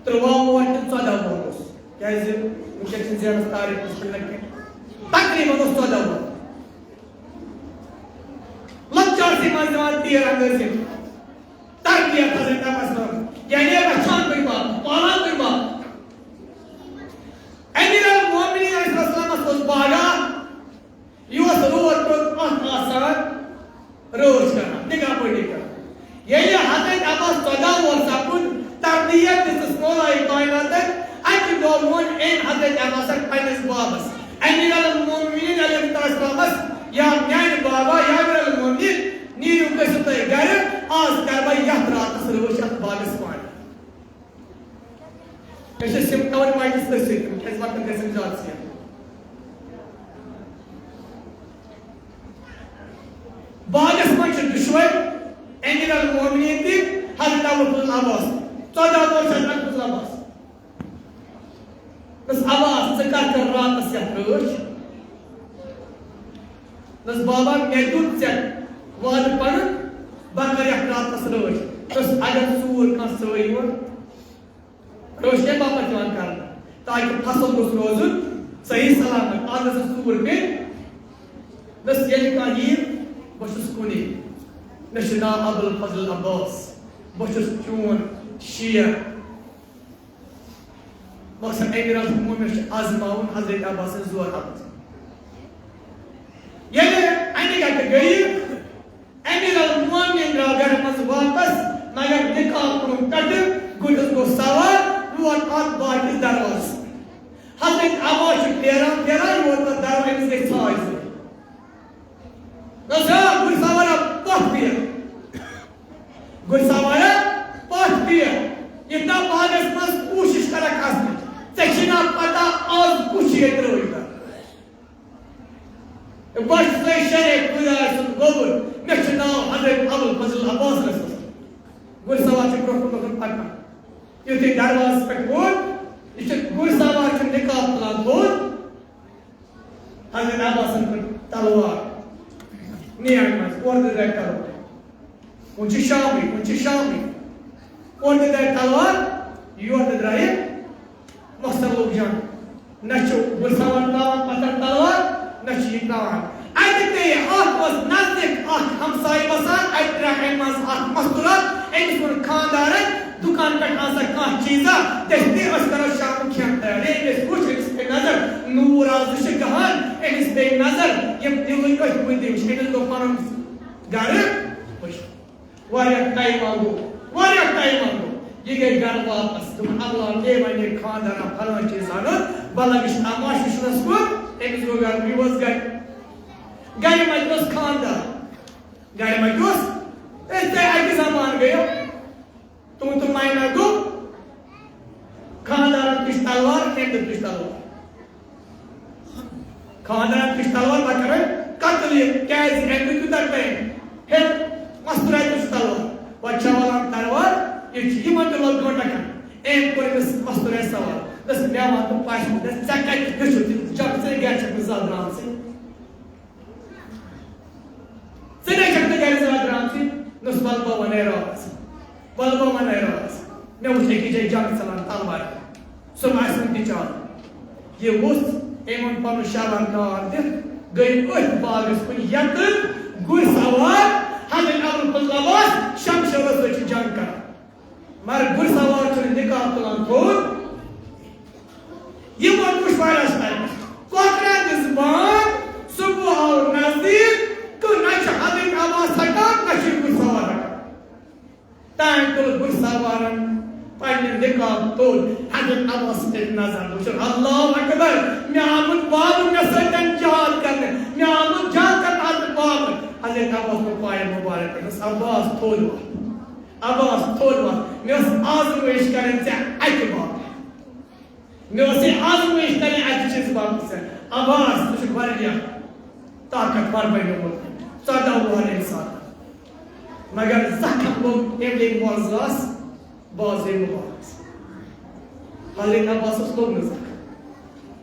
त्रुवा वोट 14 वोट क्या है मुझे जिन तारीख मुश्किल लगती तकरीबन 14 वोट लच्चा से मजदार तीर अंदर से तरबियत हजरत अब्बास यानी अच्छा कोई बात पाला कोई बात अमीर अल-मोमिनीन अलैहिस्सलाम को बागा युवा रोज आसान रोज करना निकाह पढ़ने का ये हजरत अब्बास 14 वर्ष अपन तरबियत दिस मोलाई कायनात अक दोमोन इन हजरत अब्बास पैनस बाबस अमीर अल-मोमिनीन अलैहिस्सलाम या न्याय बाबा या अमीर अल-मोमिनीन नीरू कसते घर आज करबा यात्रा रोज बागस पान कैसे सिम्टम माइटिस से कैसे बात कैसे जात से बागस मंच दुश्मन अमीर अल-मोमिनीन ती हजरत अबुल अब्बास 14 वर्ष अबुल अब्बास बस अब्बास सकार कर रात से अप्रोच बस बाबा मेदुत से वाद पर बकर रात से रोज बस अगर सूर का सोई हो रोशे बाबा जवान करना ताकि फसल रोज सही सलामत आदत सूर में बस ये का हीर बशुस कुनी नशना अबुल फजल अब्बास बशुस चून शिया मकसद अमीर अल-मोमिनीन आजमाउन हजरत अब्बास जोर हत ये अने का गई अमीर अल-मोमिनीन घर मज वापस मगर निकाह को कट गुडस को सवार वो आत बाकी दरवाज हजरत अब्बास तेरा वो दरवाजे से साइज नजा गुरसावारा पथ पिया इतना बागस मस कोशिश करा कासने सेक्शना पता आज कुछ ये करोगा बस से शरे खुदा सुन गोबर नशना हजरत अबुल फजल अब्बास रसूल गुरसावा के प्रोटोकॉल पढ़ना ये दरवाज पे कोड इसे गुरसावा के निकाह प्लान कोड हजरत अब्बास को तलवार नियमस और दे करो मुझे शामी और दे तलवार यू और दे मस्तर लोग जान नचो गुरसावन नाम पत्थर तलवार नची नाम अदते आठ was नजदीक आठ हमसाई बसान अदरा एमस आठ मस्तुरा एनिस को खानदार दुकान पे आसा का चीजा देखते अस्तर शाम खेलता है एनिस कुछ इस पे नजर नूर आजुश गहन एनिस पे नजर ये दिल को कोई दिन एनिस को पान गारे खुश वाया टाइम आगो ये गए घर वापस तुम अल्लाह ने मैंने खानदार फलां चीज आना बलगिश आमाश विश्वास को एनिस को घर भी was गए मजलिस खानदार गए मजलिस ऐसे आगे सामान गया तुम मायना दो खानदार की तलवार केंद्र की तलवार खानदार की तलवार बकरे कत्ल कैसे एग्जीक्यूट करते हैं मस्तुराई की तलवार बच्चा वाला तलवार ये वल घंटा का एक कोई बस मस्तूर है सवाल बस मैं वहाँ तो पास में दस चक्कर कुछ होती जब से गया चक्कर ज़्यादा राम से नहीं चक्कर गया ज़्यादा राम से नुस्बल बावने रास बल बावने रास मैं उसे की जाए जाग सलाम तालवार सुमार सुनती चाल ये उस एमन पानु शाबान नार दे गई उस बागस को यंत्र गुर सवार हमें अबुल कुल्लावास शमशवस वची जंग कर मर गुर सवार चुन निकाल तुलान खोल ये वो कुछ वायरस है कोकरा दिसबान सुबह और नजदीक तो नच हमें आवाज सका नच गुर सवार टाइम तो गुर सवारन पानी निकाल तो हमें आवाज से नजर बुझ अल्लाह अकबर मैं आमुद बाब में सजन जान करने मैं आमुद जान कर आमुद बाब हज़रत अब्बास को पाए मुबारक है अब्बास थोड़वा मैं उस आज़माइश करें से आके बाप मैं उसे आज़माइश करें आके चीज़ बाप से अब्बास तुझे बार लिया ताकत बार बैठो बोलते सादा हुआ इंसान मगर ज़ख्म लोग एवले मौज़ास बाज़े मुबारक हज़रत अब्बास उस लोग न ज़ख्म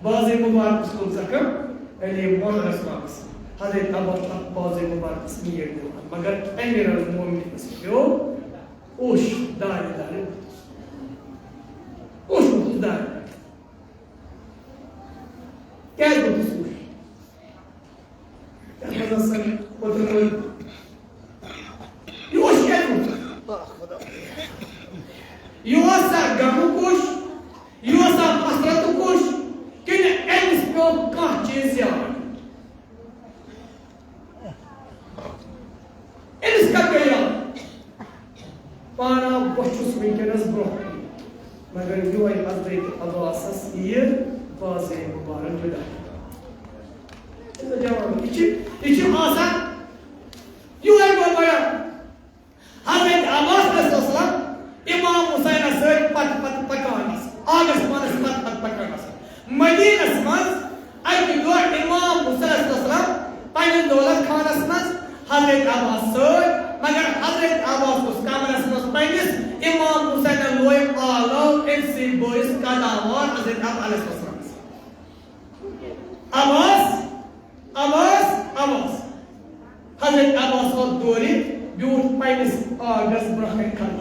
बाज़े मुबारक उस लोग ज़ख्म एवले मौज़ास बाप हज़रत अब्बास बाज़े मुबारक स्मीर दे मगर एमिरल मोमिनीन स्पीओ ओश दारे ओश दारे क्या बोलते हैं क्या मतलब सर बोलते ये ओश क्या बोलते ये ओसा गामु कोश ये ओसा पसरत कोश कि ने एल्स को कहाँ चीज़ यार एल्स का क्या पाना बच्चों विंकेनस ब्रो मगर यो आई हज़रत अब्बास ये बाज़े मुबारक जुदा इसे जवाब इचे आसा यो आई बोला हज़रत अब्बास रसूलुल्लाह इमाम हुसैन से पत पकानस आगस मानस पत पकानस मदीना मस आई दो इमाम हुसैन रसूलुल्लाह पाइन दौलत खानस मस हज़रत अब्बास से मगर हज़रत अब्बास उस कामरस में पैनिस इमाम हुसैन लोए आलो इनसे बोइस का दावा हज़रत अब्बास हज़रत अब्बास और दोरी ब्यूट पैनिस आगस ब्रह्म खान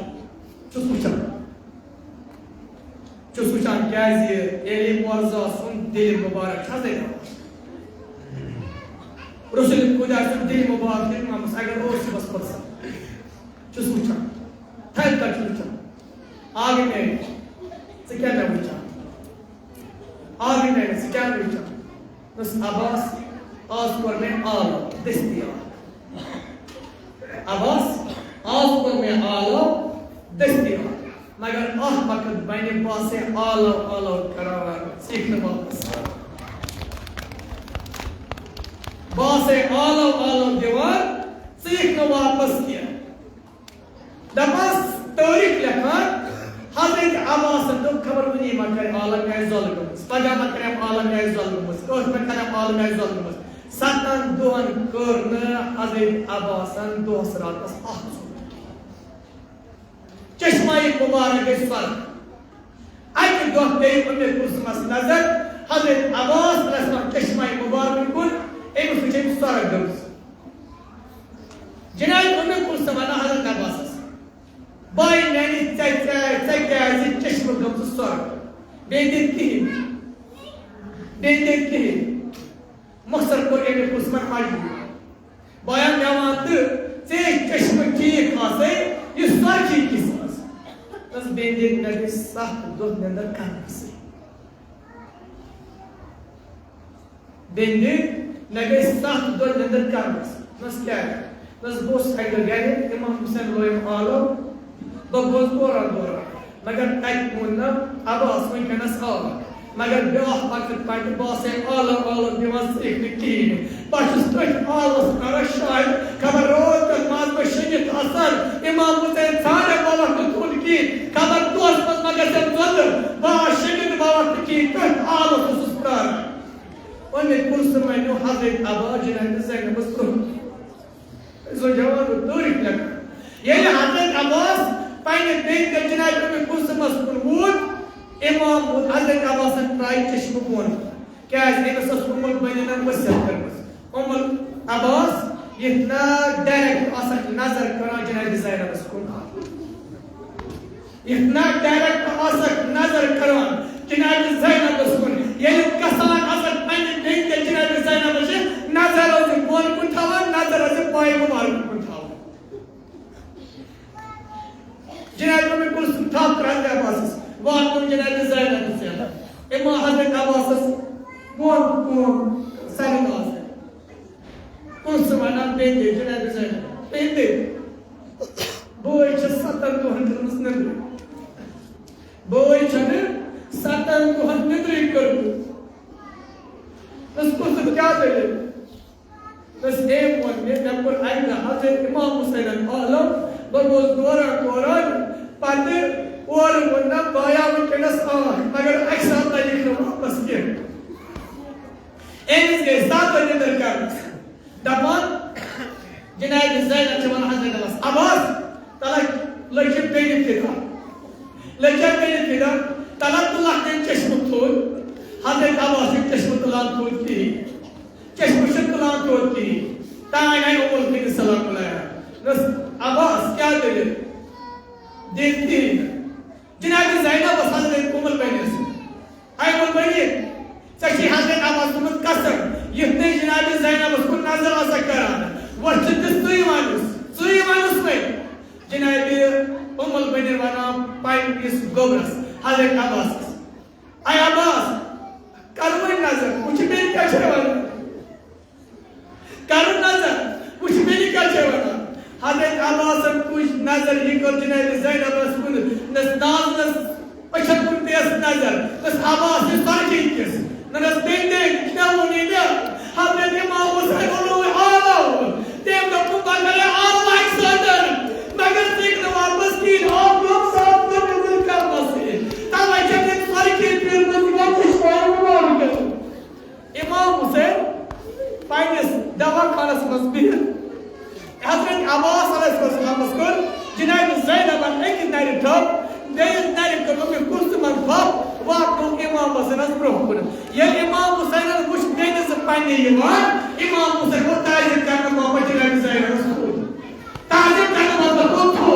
चुस्कुचान क्या है एली मौज़ा सुन दिल मुबारक हज़रत रसूल खुदा सुन दिल मुबारक इमाम अगर और से बस पड़सा चुस्कुचा थल का चुस्कुचा आगे में से क्या ना पूछा आगे में से क्या पूछा बस अब्बास आज पर में आलो दस्तिया अब्बास आज पर में आलो दस्तिया मगर आह वक्त बने पास से आलो करावा सीखने वापस बास से आलो दीवार सीखने वापस किया दपास तारीख लिखा हज़रत अब्बास तो खबर नहीं मकर आलम का ज़ुल्म पगा मकर आलम का ज़ुल्म कोस मकर आलम का ज़ुल्म सतन दोन करने हज़रत अब्बास दोस रातस चश्माई मुबारक सर अक दो पे उन्हें कुर्समस नजर हज़रत अब्बास रस्म चश्माई मुबारक कुन एक सुचे सर गम्स जिनाल उन्हें कुर्समना हज़रत अब्बास बाय नैनी चश्मा गम्स सर बेदित की मक्सर को एक कुर्समन मारी बायन जवान से चश्मा की खासे ये सर की किस्मत बस बेदित नबी साह दो नंदर कांसे बेदित नबी साह दो नंदर कांसे बस क्या है बस बोस अगर गए इमाम हुसैन लोग आलो बबोस बोरा मगर तक मुन्ना अब्बास में कनस आलो मगर ब्याह वक्त पाट बासे आलो दिवस एक निकीन पाटस तक आलो कर शायद खबर रोज तक माज में शहीद असर इमाम हुसैन सारे बाबा को की खबर दोस्त बस मगर जब जल बा शहीद बाबा की तक आलो सुस्तार उन्हें कुर्स में नो हज़रत अब्बास जिन्हें से मस्तूर जो जवान तारीख लगा ये हज़रत अब्बास पाने बेन के जनाब में कुसमस वूद इमाम हजरत अब्बास ट्राई चश्म बोन क्या है इस उम्र बनिना वसियत करमस उम्र अब्बास इतना डायरेक्ट असर नजर करा जनाब ज़ैनब को इतना डायरेक्ट असर नजर करा जनाब ज़ैनब को ये कसान असर पाने बेन के जनाब ज़ैनब से नजर और बोन को थावा नजर से पाए मुबारक को थावा जनाब में कुल सुठाव कराते अब्बास वाह तुम जनाब ज़ैनब से इमाम हजरत अब्बास कौन सरदार कौन समाना बेंदे जनाब ज़ैनब बेंदे बोई छ सतन को हंड्रेड नंबर बोई छ सतन को हंड्रेड करो बस कुछ क्या दे बस एक वन में जब पर आई ना हजरत इमाम हुसैन आलम बरोज दोरा पाते और वरना बाया में केनस मगर अक्सर तारीख में वापस के एनिस के साथ बने दरकार दमान जनाब ज़ैनब जवान हजरत अब्बास तला लड़के बेनी फिदा लड़के बेनी फिदा तला तुला के चश्म थोड़ हजरत अब्बास के चश्म तुला थोड़ की चश्म से तुला थोड़ की तांगे उमर के सलाम बुलाया बस अब्बास क्या दे देखती जनाब ज़ैनब हजरत उमर बेनी आई उमर बेनी सच्ची हजरत अब्बास को कसम ये जनाब ज़ैनब को नजर आ सकता है वर्षित सुई मानुस में जनाब उमर बेनी वाला पाइन इस गोबरस हजरत अब्बास आई अब्बास करुण नजर कुछ भी क्या छेवाना करुण नजर कुछ भी क्या छेवाना हजरत अब्बास कुछ नजर ये कर जनाब ज़ैनब को नजर अच्छा कुछ नजर बस अब्बास से सारी चीज नजर बेंदे क्या वो नहीं दे हजरत इमाम हुसैन को आला तेम को बगले आला एक्सटर मगर सीख न वापस की आप लोग साथ में मिल कर बसे तब जब सारी चीज फिर वापस आए इमाम हुसैन पाइनस दवा खाना समझ हजरत अब्बास अलैहिस्सलाम को जनाब ज़ैनब एक नारी ठप देर नारी को में कुर्सी पर ठप वाक इमाम हुसैन ब्रोह ये इमाम हुसैन कुछ देने से पाने इमाम हुसैन को ताज़िम करने को जनाब ज़ैनब ताज़िम करने को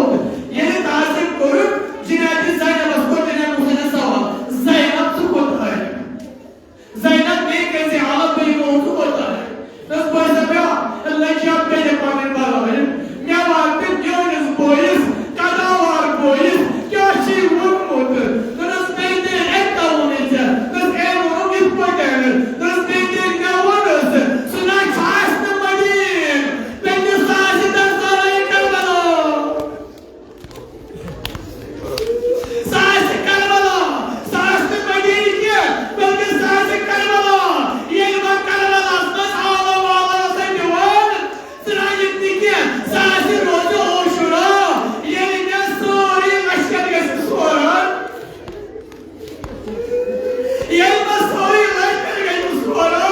ये ताज़िम करो जनाब ज़ैनब को जनाब हुसैन साहब ज़ैनब को है ज़ैनब में कैसे हालत में को होता है तो कोई सब अल्लाह की आप के पाने वाला है मैं बात पे क्यों इस बॉयज कदावर बॉयज क्या चीज मुझ तो रस बेटे एक होने जा तो ए वो भी पड़े तो रस बेटे क्या होने से सुना खास न मदीन बेटे साज दर सारा कर बनो साज कर बनो साज न मदीन के बल्कि साज कर बनो ये बात कर बनो बस आवा वाला से जवान सराय निके साज रोज ओशुरा ये ने सोरी लश्कर के सोरा ये मसोरी लश्कर के सोरा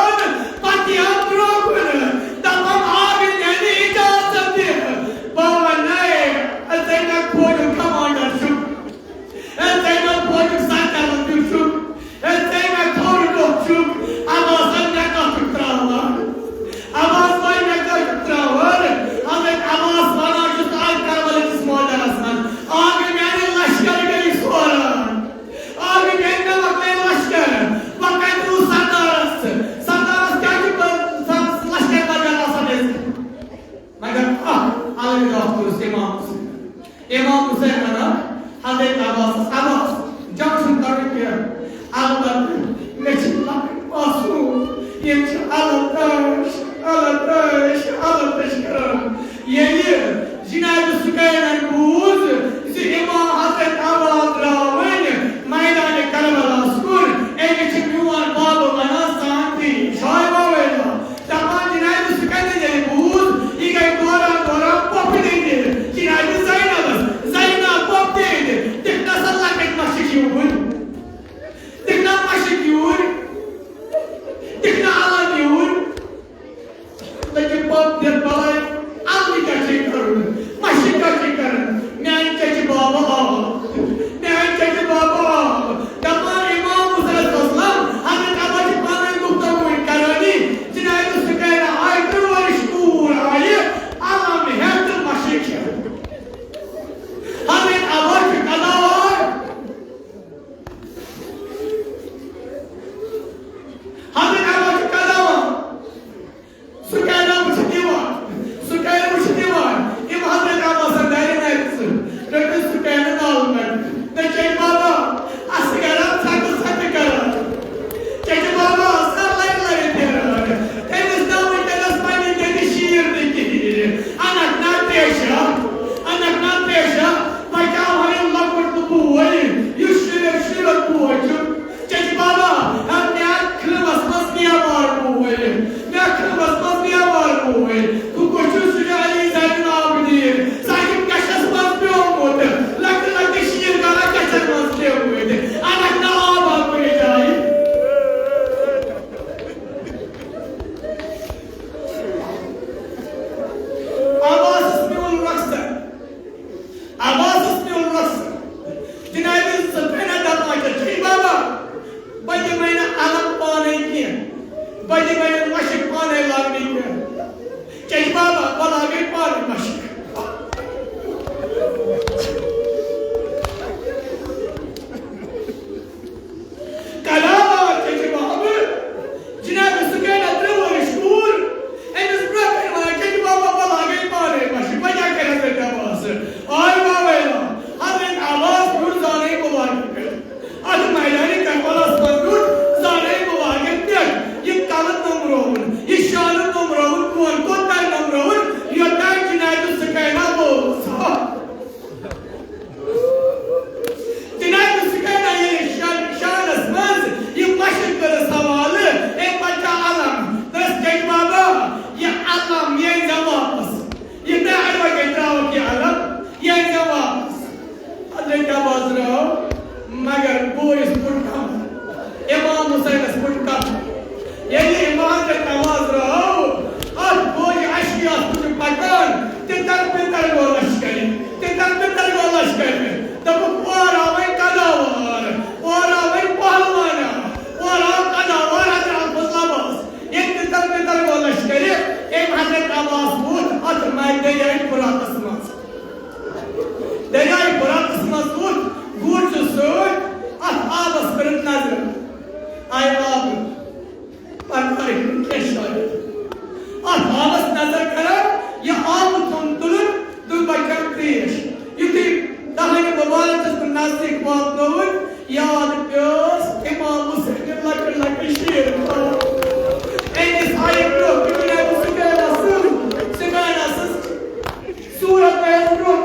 पतिया ब्रोकन तमाम आगे नहीं इजाजत दे बाबा नहीं अतैना कोड कमांडर छु अतैना कोड सरकार छु अतैना थोड़ छु आवाज न का फित्रावा आवाज न का फित्रावा हमें आवाज वाला जो ताल कर वाले जिस मॉडल आसान आगे मैंने लश्कर के सोरा आगे मैंने वक्त लश्कर वक्त तू सरदारस क्या कि लश्कर बजा आसान मगर आगे डॉक्टर इमाम हुसैन ना हजरत अब्बास जंक्शन करने के अलबत नेचुरल पासू ये अलतश ये जनाब सुकैन बूज इसे इमाम हजरत अब्बास रावन मैदान करबला स्कूल एक चुवान बाबू मना शांति शायबा वेला तमाम जनाब सुकैन जे बूज ये गई दोरा पॉप दे जनाब ज़ैनब पॉप दे देखना सल्ला के मस्जिद देखना मस्जिद देखना आला लेकिन पॉप दे बाय आली का चेक करो मस्जिद का चेक करो मैं check Baba Deryayı bırakısmaz tut, gurcu söğüt, at ağabey kırıp nazır. Ay abi, parkarı keşfayı. At ağabey nazar karar, ya ağabey tuntulur, dur bakam kriyeş. Yüklü, dahil mübarekasın nazik bağlıdır, ya adıpıyoruz, imam Hüseyin'in lakır şiir. Engiz ayıklı, bütüne bu sıkıynasız, surat mevzuruk,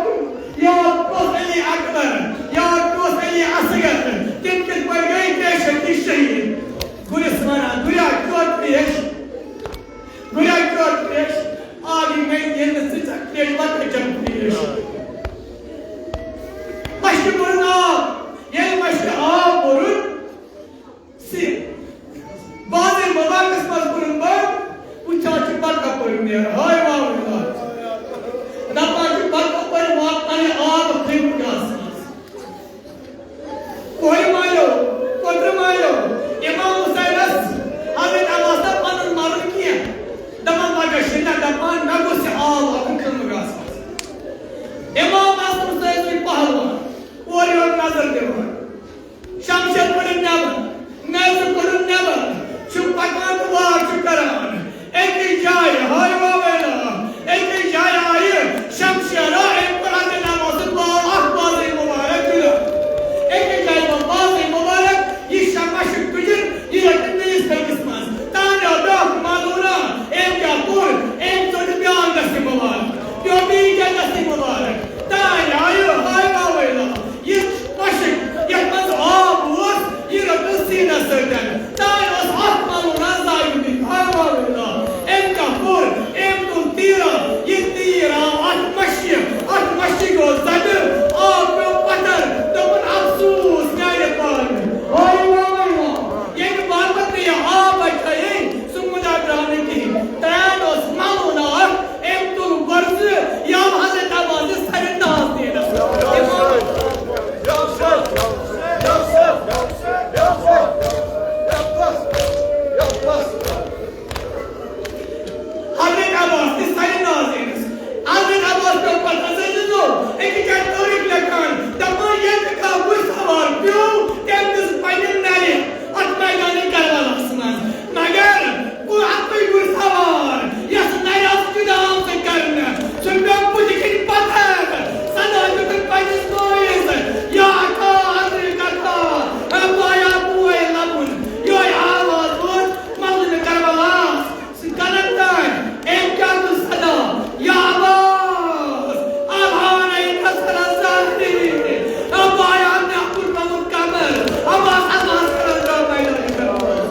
ya Koseli Akbar, ya Koseli Asgar, kimkis bölgeyi keşfetmiş şehir. Gulismana, Guyak 45, ağabey yerine sıcak bir bakacak bir iş. Başlı burun ağab, yeni başlı ağab burun, bazı baba kısmaz burun var, bu çağçı baka burun diyor. Hay vallahi. Napacı baka burun vaatları ağab kıyım yazsınız. Koymayo, İmam Hüseyin'e Hazreti Allah'ta panın marın kiye. Daman bagajında daman nagosi ağab akın kılmı yazsınız. İmam Hüseyin'e pahalva. Warrior nazar dewa. Shamshat padun nama. Nazar padun nama. Chupakan war chukaran. Eki jaya hayva vela. Eki jaya ayı. Shamshara emperat namazı Allah bazı mübarek dila. Eki jaya bazı mübarek. Yi şamaşık gücün. Yi yakınlıyız kısmaz. Tane adak maluna. Em yapur. Em çocuğu bir angası mübarek. Göbeği kendisi mübarek. Tane ayı hayva vela. Yık başık, yapmaz ağabeyler, yırakın sinesirden. Dayanız atmalına zayıflık, hayvanıyla. Em kapur, em tuntira, yıktıyra, atmaşı gözledim. Ağabey batar, dökün absus, ne yapar? Hayvanıyla. Yeni varmak diye ağabey kayın, sunmuda braniki. Dayanız maluna, em turu barızı, yav Hazreti Abazı sarın dağızdıyla. Hazreti Abbas, sayın naziriniz. Hazreti Abbas çok patlasınız o. İki katolik lakan. Dama yedi kabus var. Piyo, kendiniz payının neli. At meydanı karavalasınız. Magar, bu atmayı bursa var. Yasınlar yasıcı da alsın karını. Sümbön bu dikin batar. Sana bütün payınız koyuz. Ya aka, Hazreti aka. Baya bu elabun. Yoy ağabey bun. Malını karavalas. Kanattan. Emkanlı sada. Ya Abbas. Abhanayı kasara zahri. Baya ne kurbanın kamer. Abbas Abbas kırılır meydanı karavalas.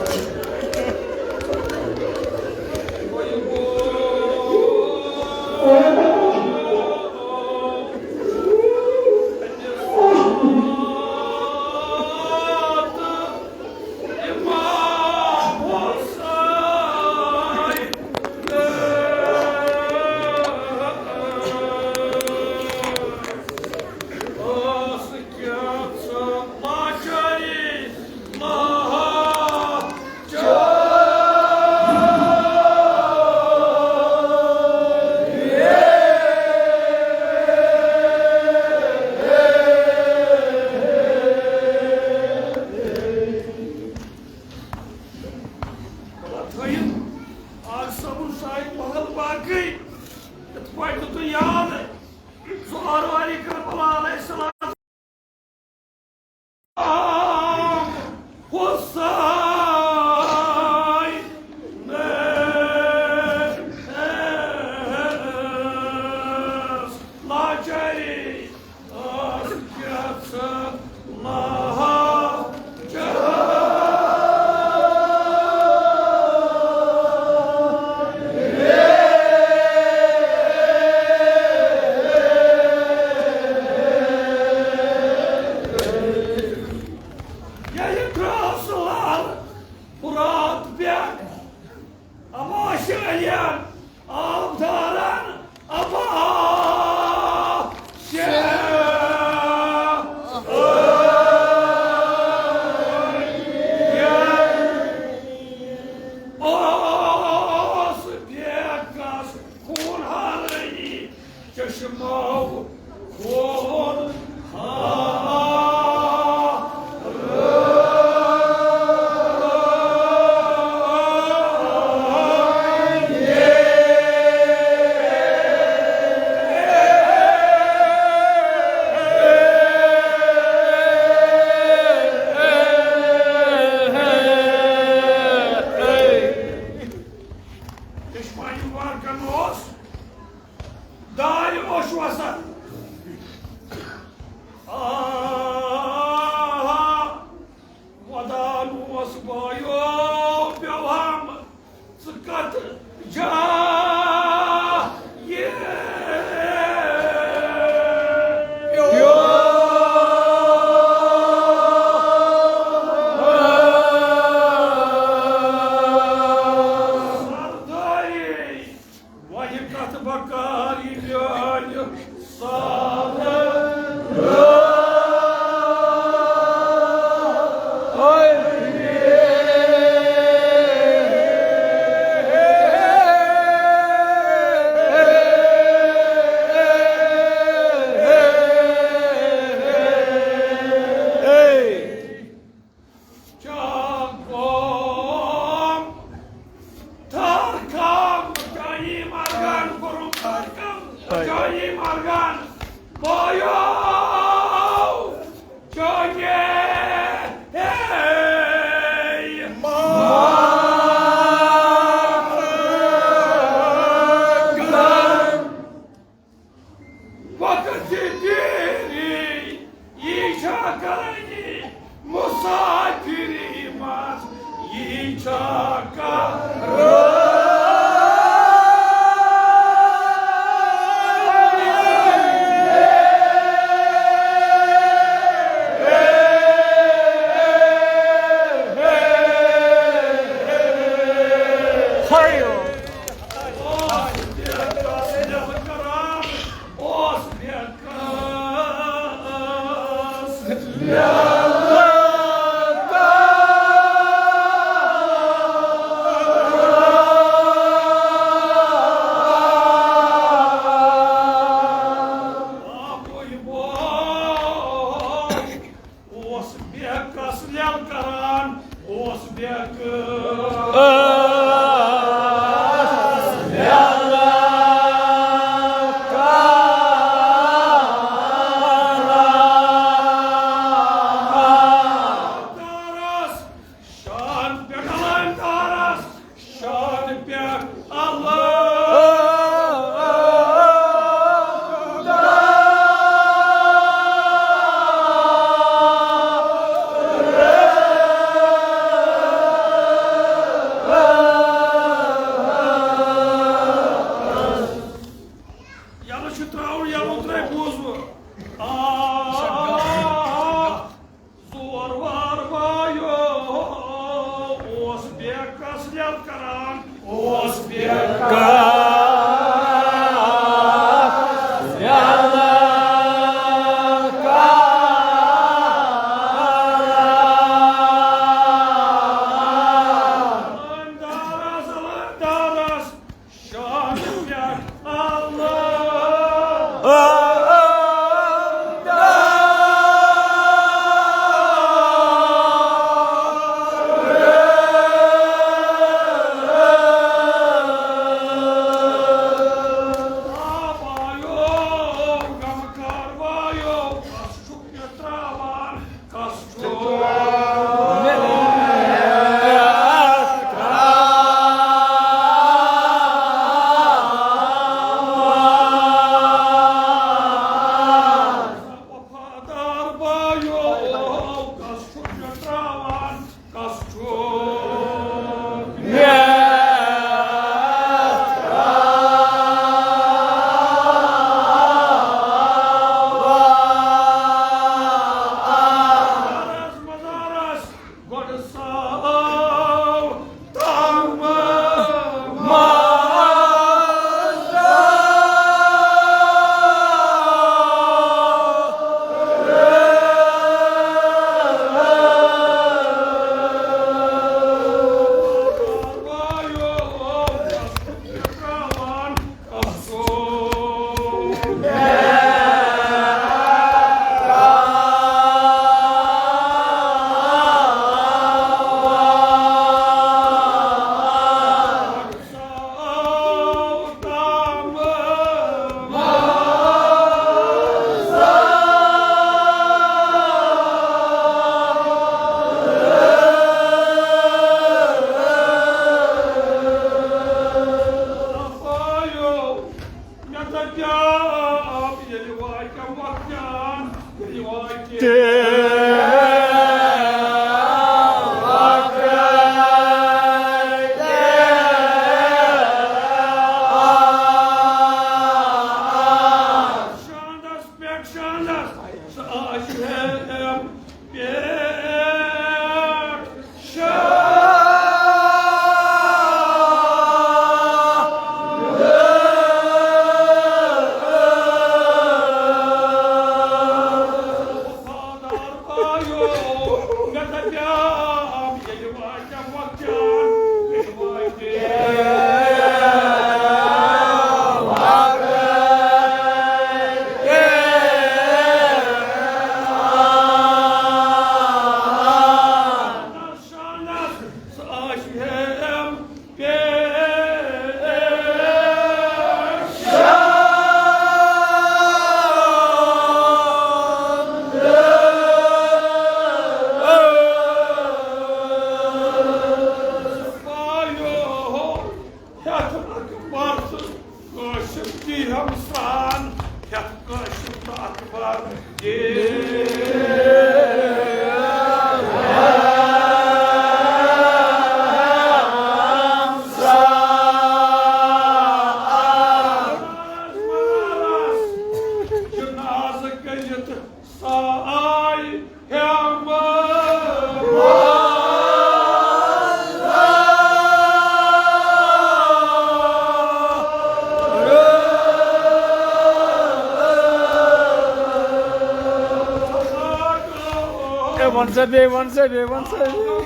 Şöyle abdalan ama One side, one side, one side.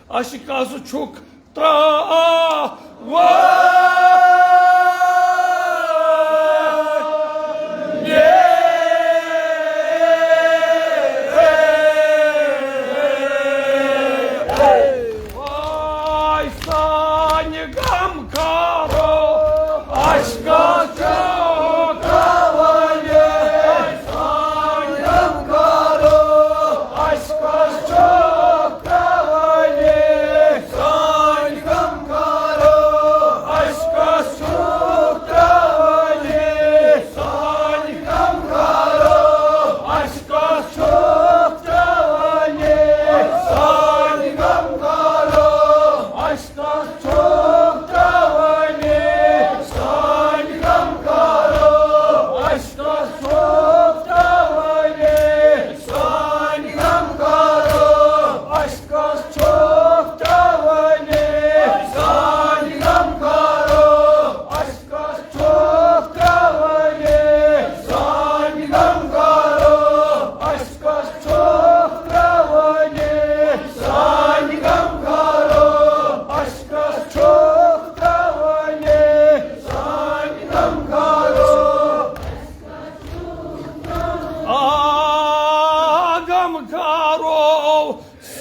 Aşikası çok trava. Vay sani gam karo aşka çok havayı. Vay sani gam karo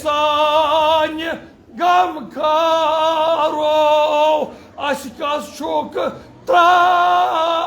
Sany gamkaro aşkas çok tra